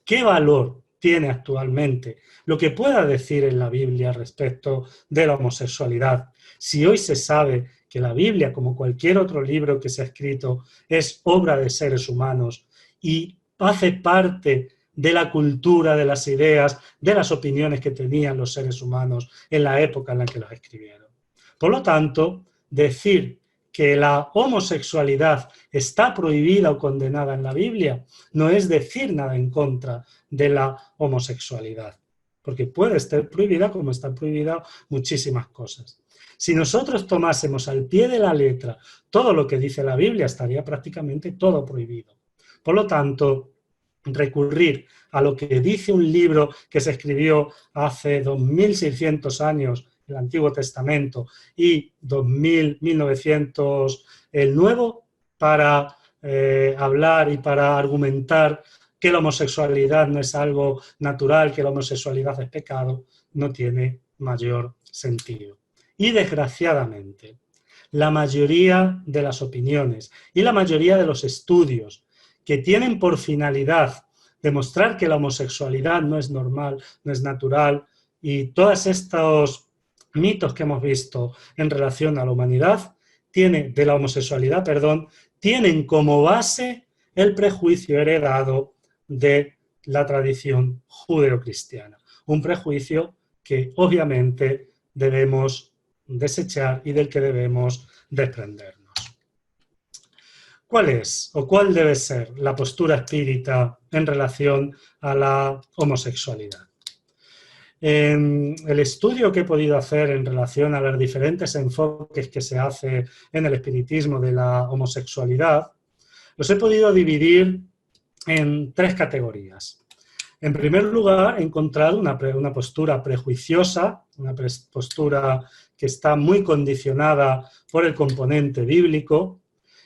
¿Qué valor tiene actualmente lo que pueda decir en la Biblia respecto de la homosexualidad, si hoy se sabe que la Biblia, como cualquier otro libro que se ha escrito, es obra de seres humanos y hace parte de la cultura, de las ideas, de las opiniones que tenían los seres humanos en la época en la que los escribieron? Por lo tanto, decir que la homosexualidad está prohibida o condenada en la Biblia no es decir nada en contra de la homosexualidad, porque puede estar prohibida como están prohibidas muchísimas cosas. Si nosotros tomásemos al pie de la letra todo lo que dice la Biblia, estaría prácticamente todo prohibido. Por lo tanto, recurrir a lo que dice un libro que se escribió hace 2600 años el Antiguo Testamento, y 2000, 1900 el Nuevo, para hablar y para argumentar que la homosexualidad no es algo natural, que la homosexualidad es pecado, no tiene mayor sentido. Y desgraciadamente, la mayoría de las opiniones y la mayoría de los estudios que tienen por finalidad demostrar que la homosexualidad no es normal, no es natural, y todos estos mitos que hemos visto en relación a la humanidad, de la homosexualidad, perdón, tienen como base el prejuicio heredado de la tradición judeocristiana. Un prejuicio que obviamente debemos desechar y del que debemos desprendernos. ¿Cuál es o cuál debe ser la postura espírita en relación a la homosexualidad? En el estudio que he podido hacer en relación a los diferentes enfoques que se hace en el espiritismo de la homosexualidad, los he podido dividir en 3 categorías. En primer lugar, he encontrado una postura prejuiciosa, una postura que está muy condicionada por el componente bíblico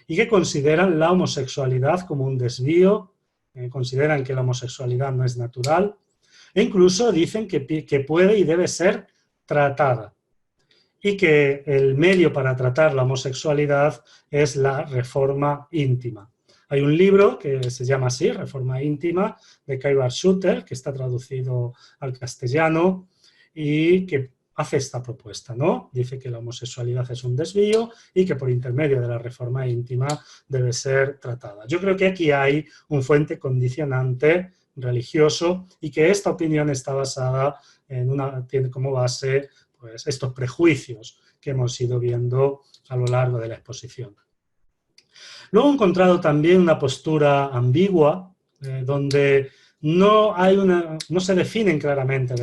y que consideran la homosexualidad como un desvío, consideran que la homosexualidad no es natural, e incluso dicen que puede y debe ser tratada, y que el medio para tratar la homosexualidad es la reforma íntima. Hay un libro que se llama así, Reforma íntima, de Kai Bar-Schutter, que está traducido al castellano y que hace esta propuesta, ¿no? Dice que la homosexualidad es un desvío y que por intermedio de la reforma íntima debe ser tratada. Yo creo que aquí hay un fuente condicionante religioso y que esta opinión está basada tiene como base pues, estos prejuicios que hemos ido viendo a lo largo de la exposición. Luego he encontrado también una postura ambigua, donde no se definen claramente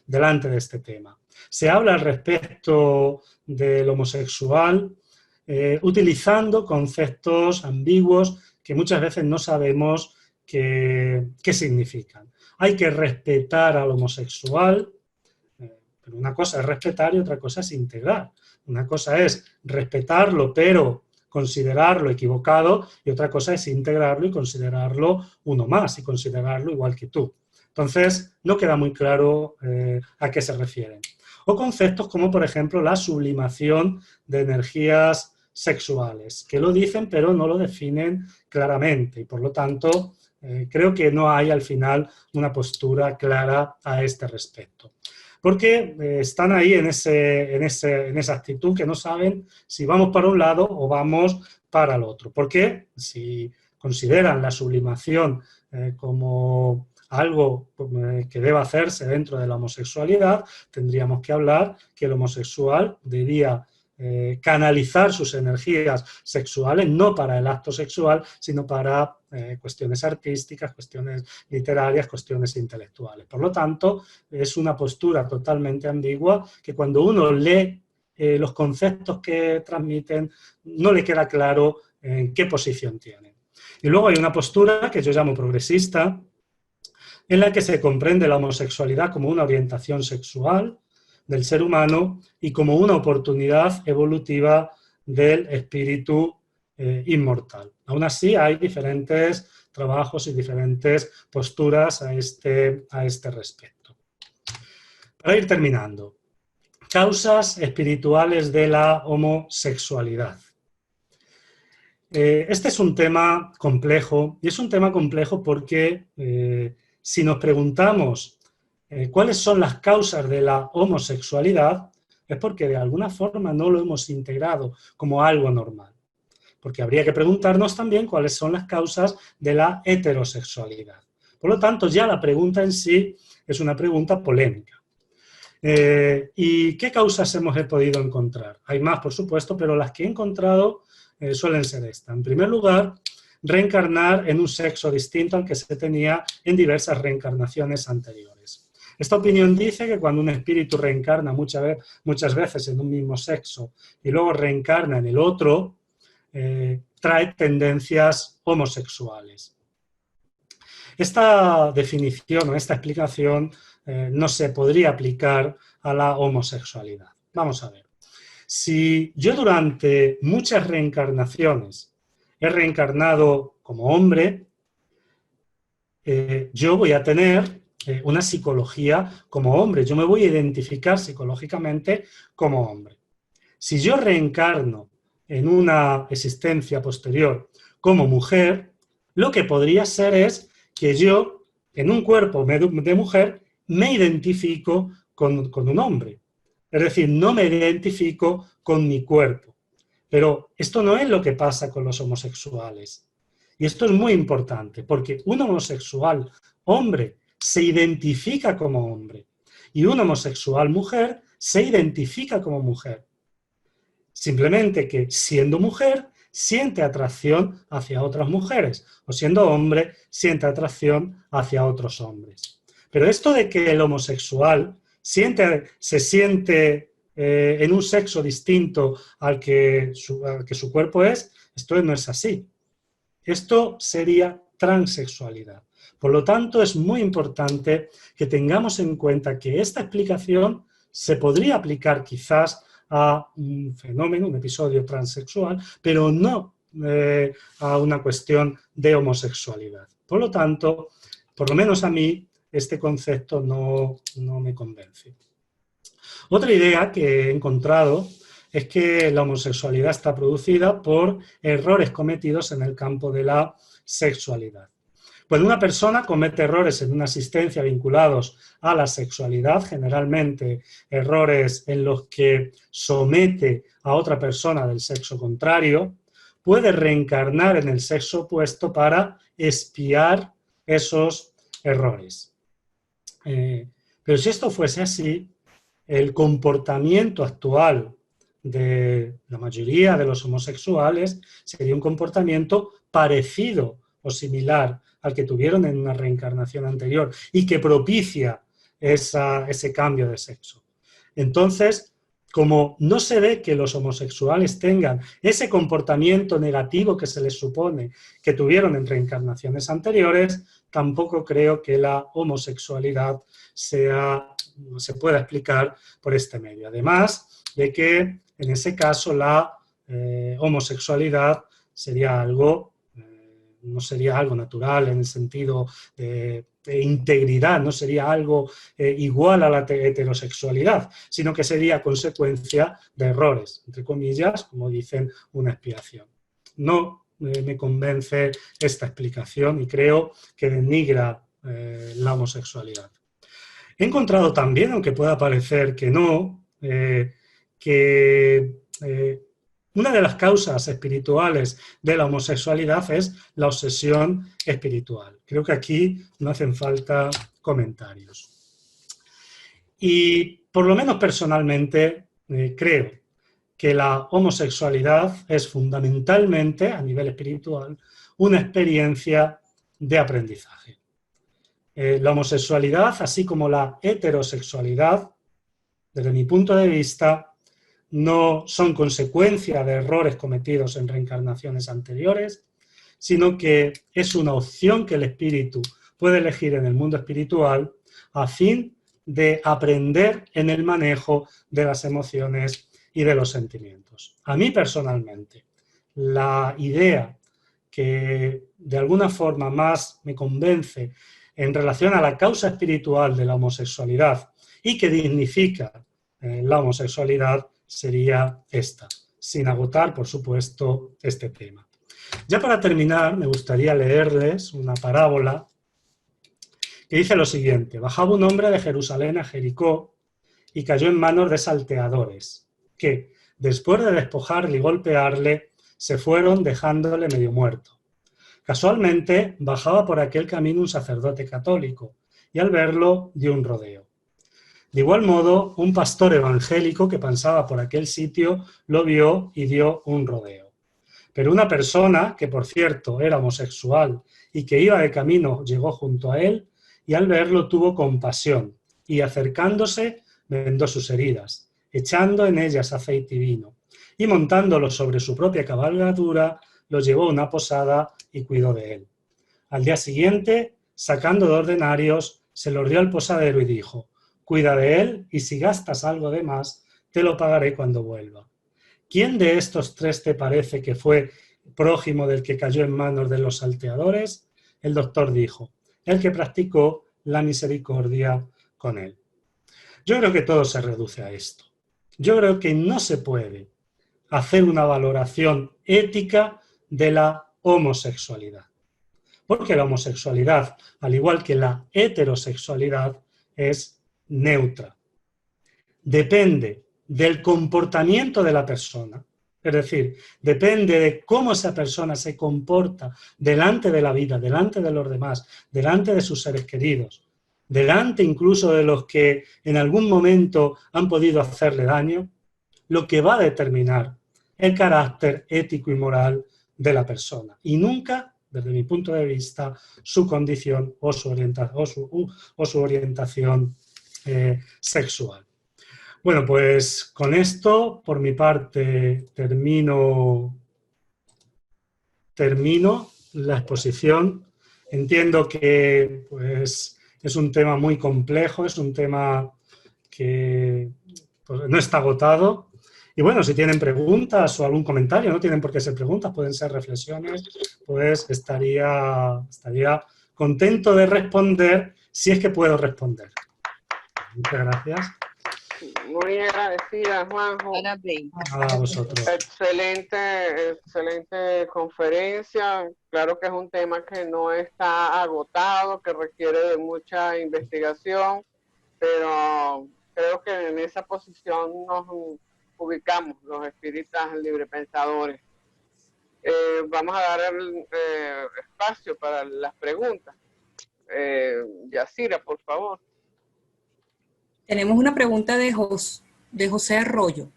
delante de este tema. Se habla al respecto del homosexual utilizando conceptos ambiguos que muchas veces no sabemos qué significan. Hay que respetar al homosexual, pero una cosa es respetar y otra cosa es integrar. Una cosa es respetarlo, pero considerarlo equivocado, y otra cosa es integrarlo y considerarlo uno más, y considerarlo igual que tú. Entonces, no queda muy claro a qué se refieren. O conceptos como, por ejemplo, la sublimación de energías sexuales, que lo dicen pero no lo definen claramente, y por lo tanto, creo que no hay al final una postura clara a este respecto. Porque están ahí en esa actitud que no saben si vamos para un lado o vamos para el otro. Porque si consideran la sublimación como algo que debe hacerse dentro de la homosexualidad, tendríamos que hablar que el homosexual debía canalizar sus energías sexuales no para el acto sexual, sino para cuestiones artísticas, cuestiones literarias, cuestiones intelectuales. Por lo tanto, es una postura totalmente ambigua que cuando uno lee los conceptos que transmiten, no le queda claro en qué posición tienen. Y luego hay una postura que yo llamo progresista, en la que se comprende la homosexualidad como una orientación sexual del ser humano y como una oportunidad evolutiva del espíritu inmortal. Aún así, hay diferentes trabajos y diferentes posturas a este respecto. Para ir terminando, causas espirituales de la homosexualidad. Este es un tema complejo, y es un tema complejo porque si nos preguntamos cuáles son las causas de la homosexualidad, es porque de alguna forma no lo hemos integrado como algo normal. Porque habría que preguntarnos también cuáles son las causas de la heterosexualidad. Por lo tanto, ya la pregunta en sí es una pregunta polémica. ¿Y qué causas hemos podido encontrar? Hay más, por supuesto, pero las que he encontrado suelen ser estas. En primer lugar, reencarnar en un sexo distinto al que se tenía en diversas reencarnaciones anteriores. Esta opinión dice que cuando un espíritu reencarna muchas veces en un mismo sexo y luego reencarna en el otro, trae tendencias homosexuales. Esta definición o esta explicación no se podría aplicar a la homosexualidad. Vamos a ver. Si yo durante muchas reencarnaciones he reencarnado como hombre, yo voy a tener una psicología como hombre. Yo me voy a identificar psicológicamente como hombre. Si yo reencarno en una existencia posterior como mujer, lo que podría ser es que yo, en un cuerpo de mujer, me identifico con un hombre. Es decir, no me identifico con mi cuerpo. Pero esto no es lo que pasa con los homosexuales. Y esto es muy importante, porque un homosexual hombre se identifica como hombre y un homosexual mujer se identifica como mujer. Simplemente que siendo mujer siente atracción hacia otras mujeres o siendo hombre siente atracción hacia otros hombres. Pero esto de que el homosexual se siente en un sexo distinto al que su cuerpo es, esto no es así. Esto sería transexualidad. Por lo tanto, es muy importante que tengamos en cuenta que esta explicación se podría aplicar quizás a un fenómeno, un episodio transexual, pero no a una cuestión de homosexualidad. Por lo tanto, por lo menos a mí, este concepto no me convence. Otra idea que he encontrado es que la homosexualidad está producida por errores cometidos en el campo de la sexualidad. Cuando una persona comete errores en una existencia vinculados a la sexualidad, generalmente errores en los que somete a otra persona del sexo contrario, puede reencarnar en el sexo opuesto para expiar esos errores. Pero si esto fuese así, el comportamiento actual de la mayoría de los homosexuales sería un comportamiento parecido o similar al que tuvieron en una reencarnación anterior y que propicia ese cambio de sexo. Entonces, como no se ve que los homosexuales tengan ese comportamiento negativo que se les supone que tuvieron en reencarnaciones anteriores, tampoco creo que la homosexualidad se pueda explicar por este medio. Además de que en ese caso la homosexualidad sería algo, no sería algo natural en el sentido de integridad, no sería algo igual a la heterosexualidad, sino que sería consecuencia de errores, entre comillas, como dicen, una expiación. No me convence esta explicación y creo que denigra la homosexualidad. He encontrado también, aunque pueda parecer que no, que una de las causas espirituales de la homosexualidad es la obsesión espiritual. Creo que aquí no hacen falta comentarios. Y por lo menos personalmente creo que la homosexualidad es fundamentalmente, a nivel espiritual, una experiencia de aprendizaje. La homosexualidad, así como la heterosexualidad, desde mi punto de vista, no son consecuencia de errores cometidos en reencarnaciones anteriores, sino que es una opción que el espíritu puede elegir en el mundo espiritual a fin de aprender en el manejo de las emociones y de los sentimientos. A mí personalmente, la idea que de alguna forma más me convence en relación a la causa espiritual de la homosexualidad y que dignifica la homosexualidad sería esta, sin agotar, por supuesto, este tema. Ya para terminar, me gustaría leerles una parábola que dice lo siguiente: bajaba un hombre de Jerusalén a Jericó y cayó en manos de salteadores, que, después de despojarle y golpearle, se fueron dejándole medio muerto. Casualmente, bajaba por aquel camino un sacerdote católico, y al verlo dio un rodeo. De igual modo, un pastor evangélico que pasaba por aquel sitio lo vio y dio un rodeo. Pero una persona, que por cierto era homosexual y que iba de camino, llegó junto a él y al verlo tuvo compasión y acercándose vendó sus heridas, echando en ellas aceite y vino, y montándolo sobre su propia cabalgadura, lo llevó a una posada y cuidó de él. Al día siguiente, sacando 2 denarios, se los dio al posadero y dijo: cuida de él y si gastas algo de más, te lo pagaré cuando vuelva. ¿Quién de estos tres te parece que fue prójimo del que cayó en manos de los salteadores? El doctor dijo: el que practicó la misericordia con él. Yo creo que todo se reduce a esto. Yo creo que no se puede hacer una valoración ética de la homosexualidad. Porque la homosexualidad, al igual que la heterosexualidad, es neutra. Depende del comportamiento de la persona, es decir, depende de cómo esa persona se comporta delante de la vida, delante de los demás, delante de sus seres queridos, delante incluso de los que en algún momento han podido hacerle daño, lo que va a determinar el carácter ético y moral de la persona. Y nunca, desde mi punto de vista, su condición o su orientación sexual. Bueno, pues con esto, por mi parte, termino la exposición. Entiendo que pues, es un tema muy complejo, es un tema que pues, no está agotado. Y bueno, si tienen preguntas o algún comentario, no tienen por qué ser preguntas, pueden ser reflexiones, pues estaría contento de responder si es que puedo responder. Muchas gracias. Muy agradecida, Juanjo. A vosotros. Excelente conferencia. Claro que es un tema que no está agotado, que requiere de mucha investigación, pero creo que en esa posición nos ubicamos los espíritas librepensadores. Vamos a dar el espacio para las preguntas. Yacira, por favor. Tenemos una pregunta de José Arroyo.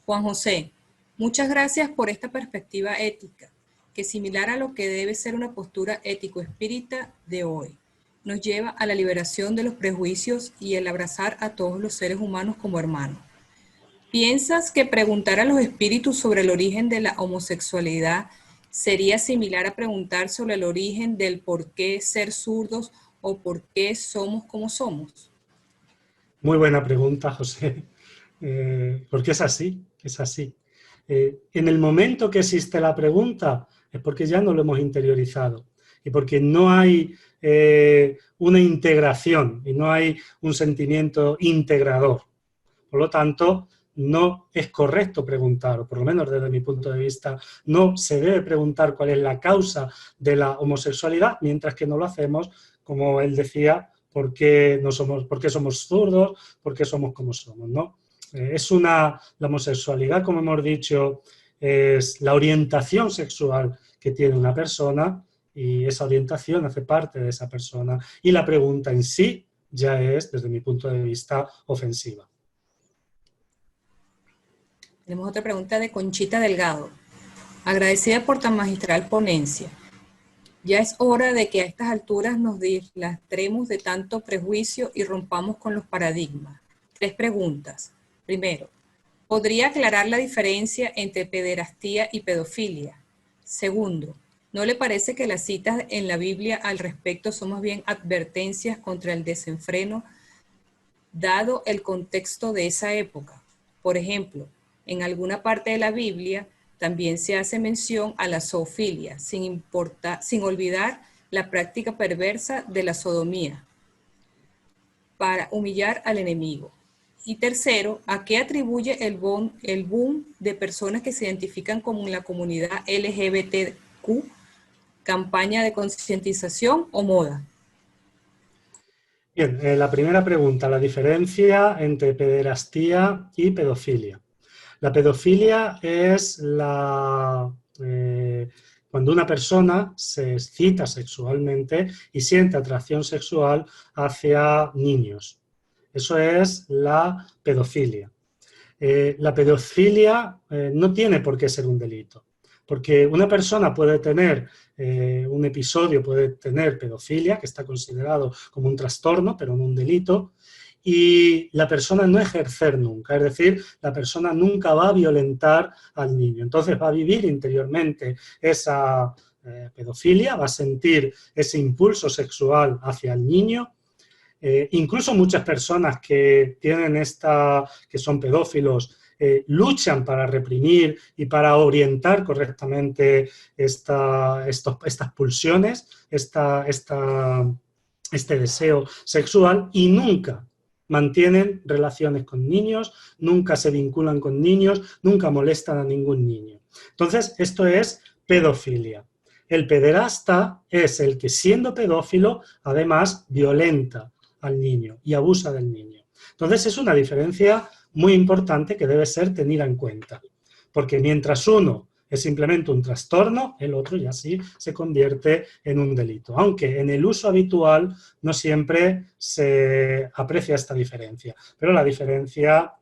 Juan José, muchas gracias por esta perspectiva ética, que similar a lo que debe ser una postura ético-espírita de hoy, nos lleva a la liberación de los prejuicios y el abrazar a todos los seres humanos como hermanos. ¿Piensas que preguntar a los espíritus sobre el origen de la homosexualidad sería similar a preguntar sobre el origen del por qué ser zurdos o por qué somos como somos? Muy buena pregunta, José, porque es así, es así. En el momento que existe la pregunta es porque ya no lo hemos interiorizado y porque no hay una integración y no hay un sentimiento integrador. Por lo tanto, no es correcto preguntar, o por lo menos desde mi punto de vista, no se debe preguntar cuál es la causa de la homosexualidad, mientras que no lo hacemos, como él decía, por qué somos zurdos, por qué somos como somos, ¿no? La homosexualidad, como hemos dicho, es la orientación sexual que tiene una persona y esa orientación hace parte de esa persona y la pregunta en sí ya es, desde mi punto de vista, ofensiva. Tenemos otra pregunta de Conchita Delgado. Agradecida por tan magistral ponencia. Ya es hora de que a estas alturas nos deslastremos de tanto prejuicio y rompamos con los paradigmas. 3 preguntas. Primero, ¿podría aclarar la diferencia entre pederastía y pedofilia? Segundo, ¿no le parece que las citas en la Biblia al respecto son más bien advertencias contra el desenfreno, dado el contexto de esa época? Por ejemplo, en alguna parte de la Biblia también se hace mención a la zoofilia, sin olvidar la práctica perversa de la sodomía, para humillar al enemigo. Y tercero, ¿a qué atribuye el boom de personas que se identifican como la comunidad LGBTQ? ¿Campaña de concientización o moda? Bien, la primera pregunta, la diferencia entre pederastía y pedofilia. La pedofilia es cuando una persona se excita sexualmente y siente atracción sexual hacia niños. Eso es la pedofilia. La pedofilia no tiene por qué ser un delito, porque una persona puede tener un episodio, puede tener pedofilia, que está considerado como un trastorno, pero no un delito, y la persona no ejercer nunca, es decir, la persona nunca va a violentar al niño. Entonces va a vivir interiormente esa pedofilia, va a sentir ese impulso sexual hacia el niño, incluso muchas personas que tienen que son pedófilos, luchan para reprimir y para orientar correctamente estas pulsiones, este deseo sexual, y nunca mantienen relaciones con niños, nunca se vinculan con niños, nunca molestan a ningún niño. Entonces, esto es pedofilia. El pederasta es el que, siendo pedófilo, además violenta al niño y abusa del niño. Entonces, es una diferencia muy importante que debe ser tenida en cuenta, porque mientras uno es simplemente un trastorno, el otro ya sí se convierte en un delito, aunque en el uso habitual no siempre se aprecia esta diferencia, pero la diferencia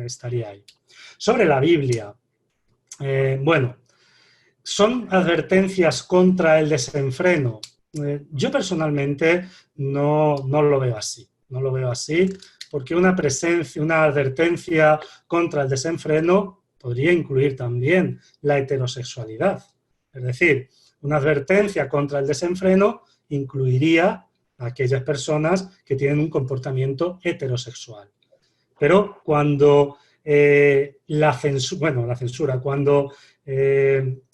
estaría ahí. Sobre la Biblia, bueno, ¿son advertencias contra el desenfreno? Yo personalmente no lo veo así, no lo veo así, porque una advertencia contra el desenfreno podría incluir también la heterosexualidad. Es decir, una advertencia contra el desenfreno incluiría a aquellas personas que tienen un comportamiento heterosexual. Pero cuando cuando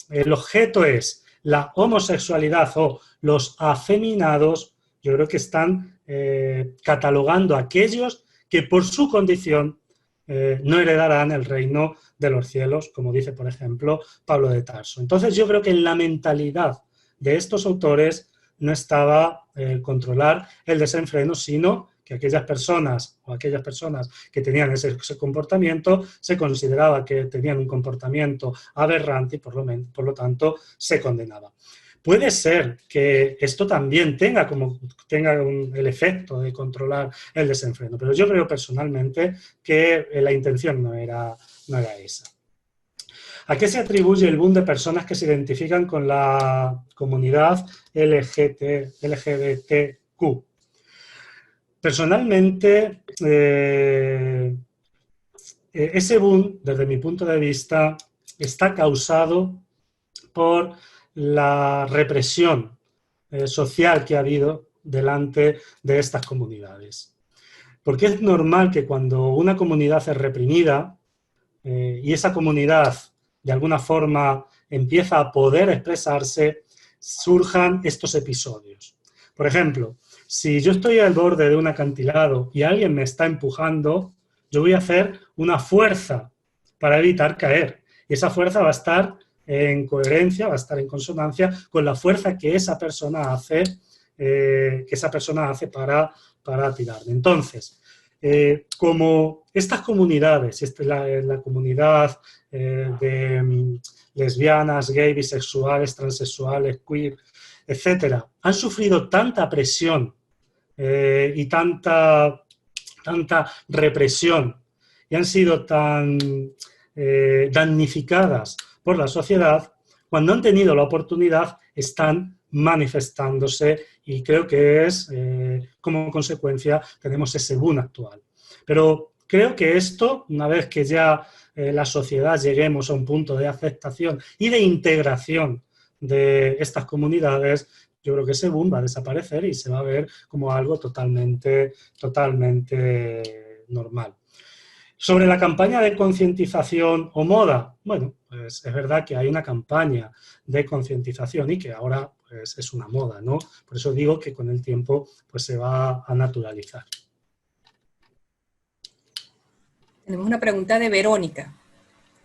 el objeto es la homosexualidad o los afeminados, yo creo que están catalogando a aquellos que por su condición no heredarán el reino de los cielos, como dice, por ejemplo, Pablo de Tarso. Entonces yo creo que en la mentalidad de estos autores no estaba controlar el desenfreno, sino que aquellas personas que tenían ese comportamiento se consideraba que tenían un comportamiento aberrante y por lo tanto se condenaba. Puede ser que esto también tenga el efecto de controlar el desenfreno, pero yo creo personalmente que la intención no era esa. ¿A qué se atribuye el boom de personas que se identifican con la comunidad LGBTQ? Personalmente, ese boom, desde mi punto de vista, está causado por la represión social que ha habido delante de estas comunidades. Porque es normal que cuando una comunidad es reprimida y esa comunidad de alguna forma empieza a poder expresarse, surjan estos episodios. Por ejemplo, si yo estoy al borde de un acantilado y alguien me está empujando, yo voy a hacer una fuerza para evitar caer. Y esa fuerza va a estar en coherencia, va a estar en consonancia con la fuerza que esa persona hace, para tirarme. Entonces, como estas comunidades, la comunidad de lesbianas, gays, bisexuales, transexuales, queer, etcétera, han sufrido tanta presión y tanta represión y han sido tan damnificadas por la sociedad, cuando han tenido la oportunidad están manifestándose y creo que es, como consecuencia, tenemos ese boom actual. Pero creo que esto, una vez que ya la sociedad lleguemos a un punto de aceptación y de integración de estas comunidades, yo creo que ese boom va a desaparecer y se va a ver como algo totalmente normal. Sobre la campaña de concientización o moda, bueno, pues es verdad que hay una campaña de concientización y que ahora pues, es una moda, ¿no? Por eso digo que con el tiempo pues, se va a naturalizar. Tenemos una pregunta de Verónica.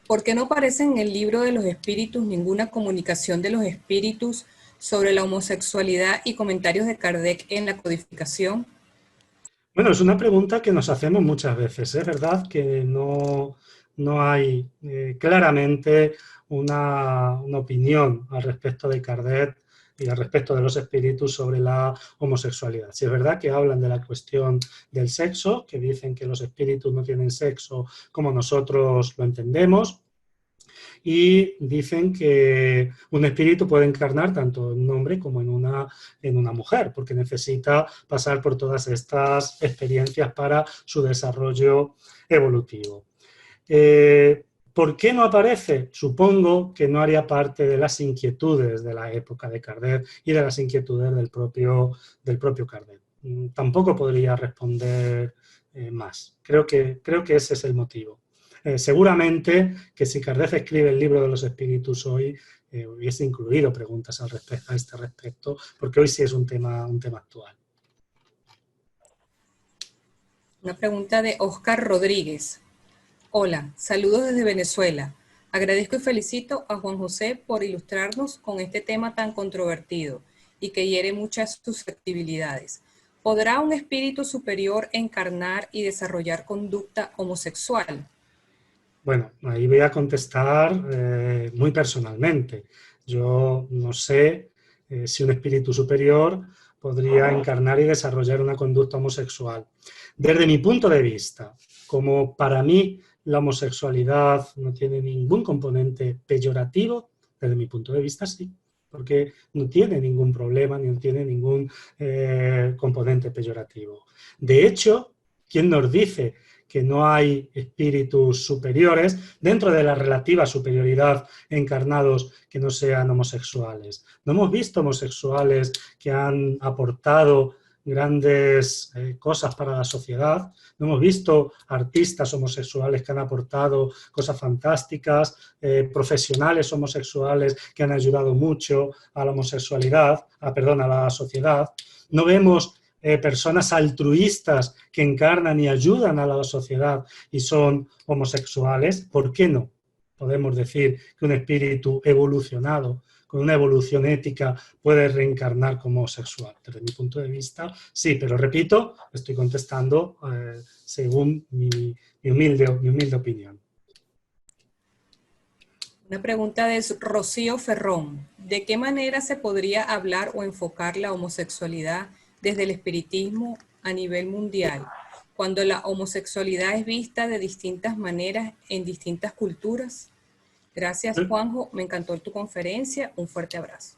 ¿Por qué no aparece en el libro de los espíritus ninguna comunicación de los espíritus sobre la homosexualidad y comentarios de Kardec en la codificación? Bueno, es una pregunta que nos hacemos muchas veces. Es verdad que no hay claramente una opinión al respecto de Kardec y al respecto de los espíritus sobre la homosexualidad. Sí es verdad que hablan de la cuestión del sexo, que dicen que los espíritus no tienen sexo como nosotros lo entendemos, y dicen que un espíritu puede encarnar tanto en un hombre como en una mujer, porque necesita pasar por todas estas experiencias para su desarrollo evolutivo. ¿Por qué no aparece? Supongo que no haría parte de las inquietudes de la época de Kardec y de las inquietudes del propio Kardec. tampoco podría responder más. Creo que ese es el motivo. Seguramente que si Kardec escribe el libro de los espíritus hoy, hubiese incluido preguntas a este respecto, porque hoy sí es un tema actual. Una pregunta de Oscar Rodríguez. Hola, saludos desde Venezuela. Agradezco y felicito a Juan José por ilustrarnos con este tema tan controvertido y que hiere muchas susceptibilidades. ¿Podrá un espíritu superior encarnar y desarrollar conducta homosexual? Bueno, ahí voy a contestar muy personalmente. Yo no sé si un espíritu superior podría encarnar y desarrollar una conducta homosexual. Desde mi punto de vista, como para mí la homosexualidad no tiene ningún componente peyorativo, desde mi punto de vista sí, porque no tiene ningún problema ni tiene ningún componente peyorativo. De hecho, ¿quién nos dice que no hay espíritus superiores dentro de la relativa superioridad encarnados que no sean homosexuales? No hemos visto homosexuales que han aportado grandes cosas para la sociedad, no hemos visto artistas homosexuales que han aportado cosas fantásticas, profesionales homosexuales que han ayudado mucho a la homosexualidad, a la sociedad. No vemos personas altruistas que encarnan y ayudan a la sociedad y son homosexuales. ¿Por qué no? Podemos decir que un espíritu evolucionado, con una evolución ética, puede reencarnar como homosexual. Desde mi punto de vista, sí, pero repito, estoy contestando según mi humilde opinión. Una pregunta de Rocío Ferrón. ¿De qué manera se podría hablar o enfocar la homosexualidad desde el espiritismo a nivel mundial, cuando la homosexualidad es vista de distintas maneras en distintas culturas? Gracias, Juanjo. Me encantó tu conferencia. Un fuerte abrazo.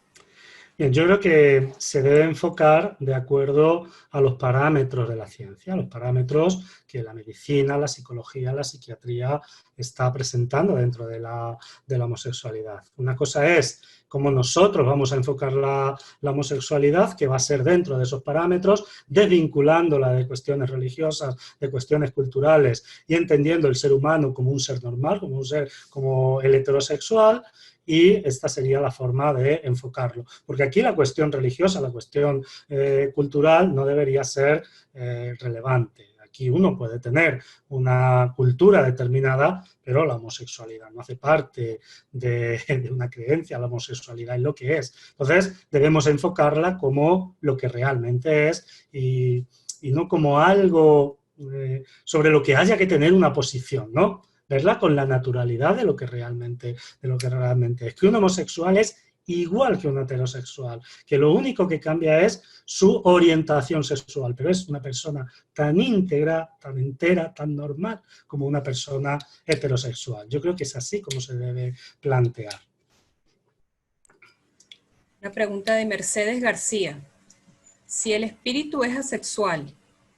Bien, yo creo que se debe enfocar de acuerdo a los parámetros de la ciencia, los parámetros que la medicina, la psicología, la psiquiatría está presentando dentro de la homosexualidad. Una cosa es cómo nosotros vamos a enfocar la homosexualidad, que va a ser dentro de esos parámetros, desvinculándola de cuestiones religiosas, de cuestiones culturales y entendiendo el ser humano como un ser normal, como un ser como el heterosexual. Y esta sería la forma de enfocarlo. Porque aquí la cuestión religiosa, la cuestión cultural no debería ser relevante. Aquí uno puede tener una cultura determinada, pero la homosexualidad no hace parte de una creencia, la homosexualidad es lo que es. Entonces debemos enfocarla como lo que realmente es y no como algo sobre lo que haya que tener una posición, ¿no? Verla con la naturalidad de lo que realmente es. Que un homosexual es igual que un heterosexual, que lo único que cambia es su orientación sexual, pero es una persona tan íntegra, tan entera, tan normal como una persona heterosexual. Yo creo que es así como se debe plantear. Una pregunta de Mercedes García. Si el espíritu es asexual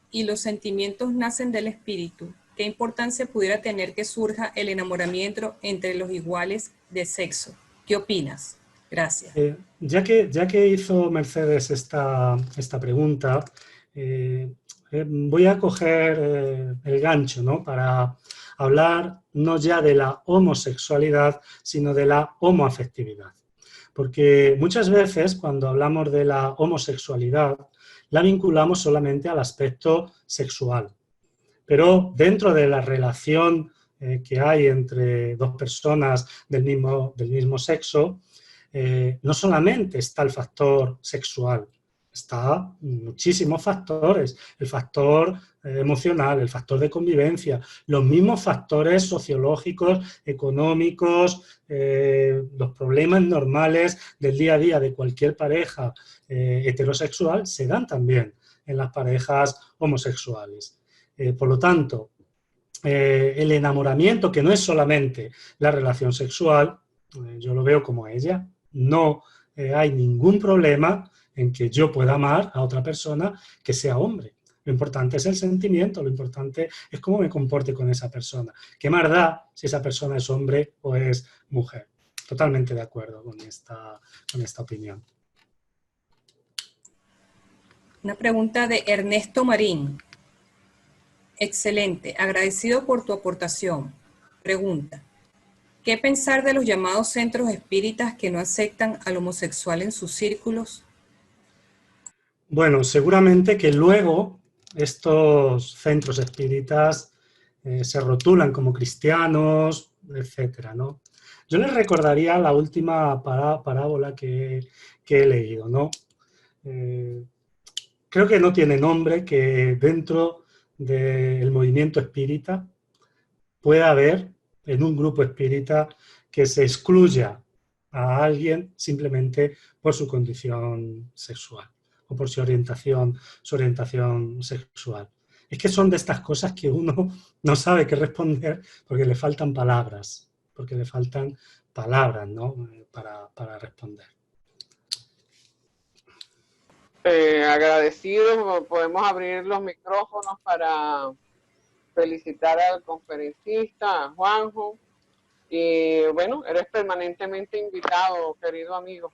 y los sentimientos nacen del espíritu, ¿qué importancia pudiera tener que surja el enamoramiento entre los iguales de sexo? ¿Qué opinas? Gracias. Ya que hizo Mercedes esta pregunta, voy a coger el gancho, ¿no? Para hablar no ya de la homosexualidad, sino de la homoafectividad. Porque muchas veces cuando hablamos de la homosexualidad, la vinculamos solamente al aspecto sexual. Pero dentro de la relación que hay entre dos personas del mismo sexo, no solamente está el factor sexual, está muchísimos factores, el factor emocional, el factor de convivencia, los mismos factores sociológicos, económicos, los problemas normales del día a día de cualquier pareja heterosexual se dan también en las parejas homosexuales. Por lo tanto, el enamoramiento, que no es solamente la relación sexual, yo lo veo como ella, no hay ningún problema en que yo pueda amar a otra persona que sea hombre. Lo importante es el sentimiento, lo importante es cómo me comporte con esa persona. ¿Qué más da si esa persona es hombre o es mujer? Totalmente de acuerdo con esta opinión. Una pregunta de Ernesto Marín. Excelente, agradecido por tu aportación. Pregunta, ¿qué pensar de los llamados centros espíritas que no aceptan al homosexual en sus círculos? Bueno, seguramente que luego estos centros espíritas se rotulan como cristianos, etcétera, ¿no? Yo les recordaría la última parábola que he leído, ¿no? Creo que no tiene nombre que dentro del movimiento espírita pueda haber en un grupo espírita que se excluya a alguien simplemente por su condición sexual o por su orientación sexual. Es que son de estas cosas que uno no sabe qué responder porque le faltan palabras, ¿no? para responder. Agradecidos, podemos abrir los micrófonos para felicitar al conferencista, a Juanjo. Y bueno, eres permanentemente invitado, querido amigo.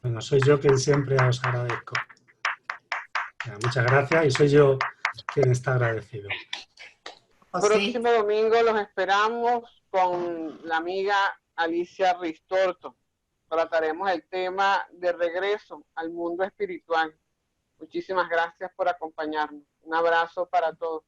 Bueno, soy yo quien siempre os agradezco. Muchas gracias y soy yo quien está agradecido. Próximo domingo los esperamos con la amiga Alicia Ristorto. Trataremos el tema de regreso al mundo espiritual. Muchísimas gracias por acompañarnos. Un abrazo para todos.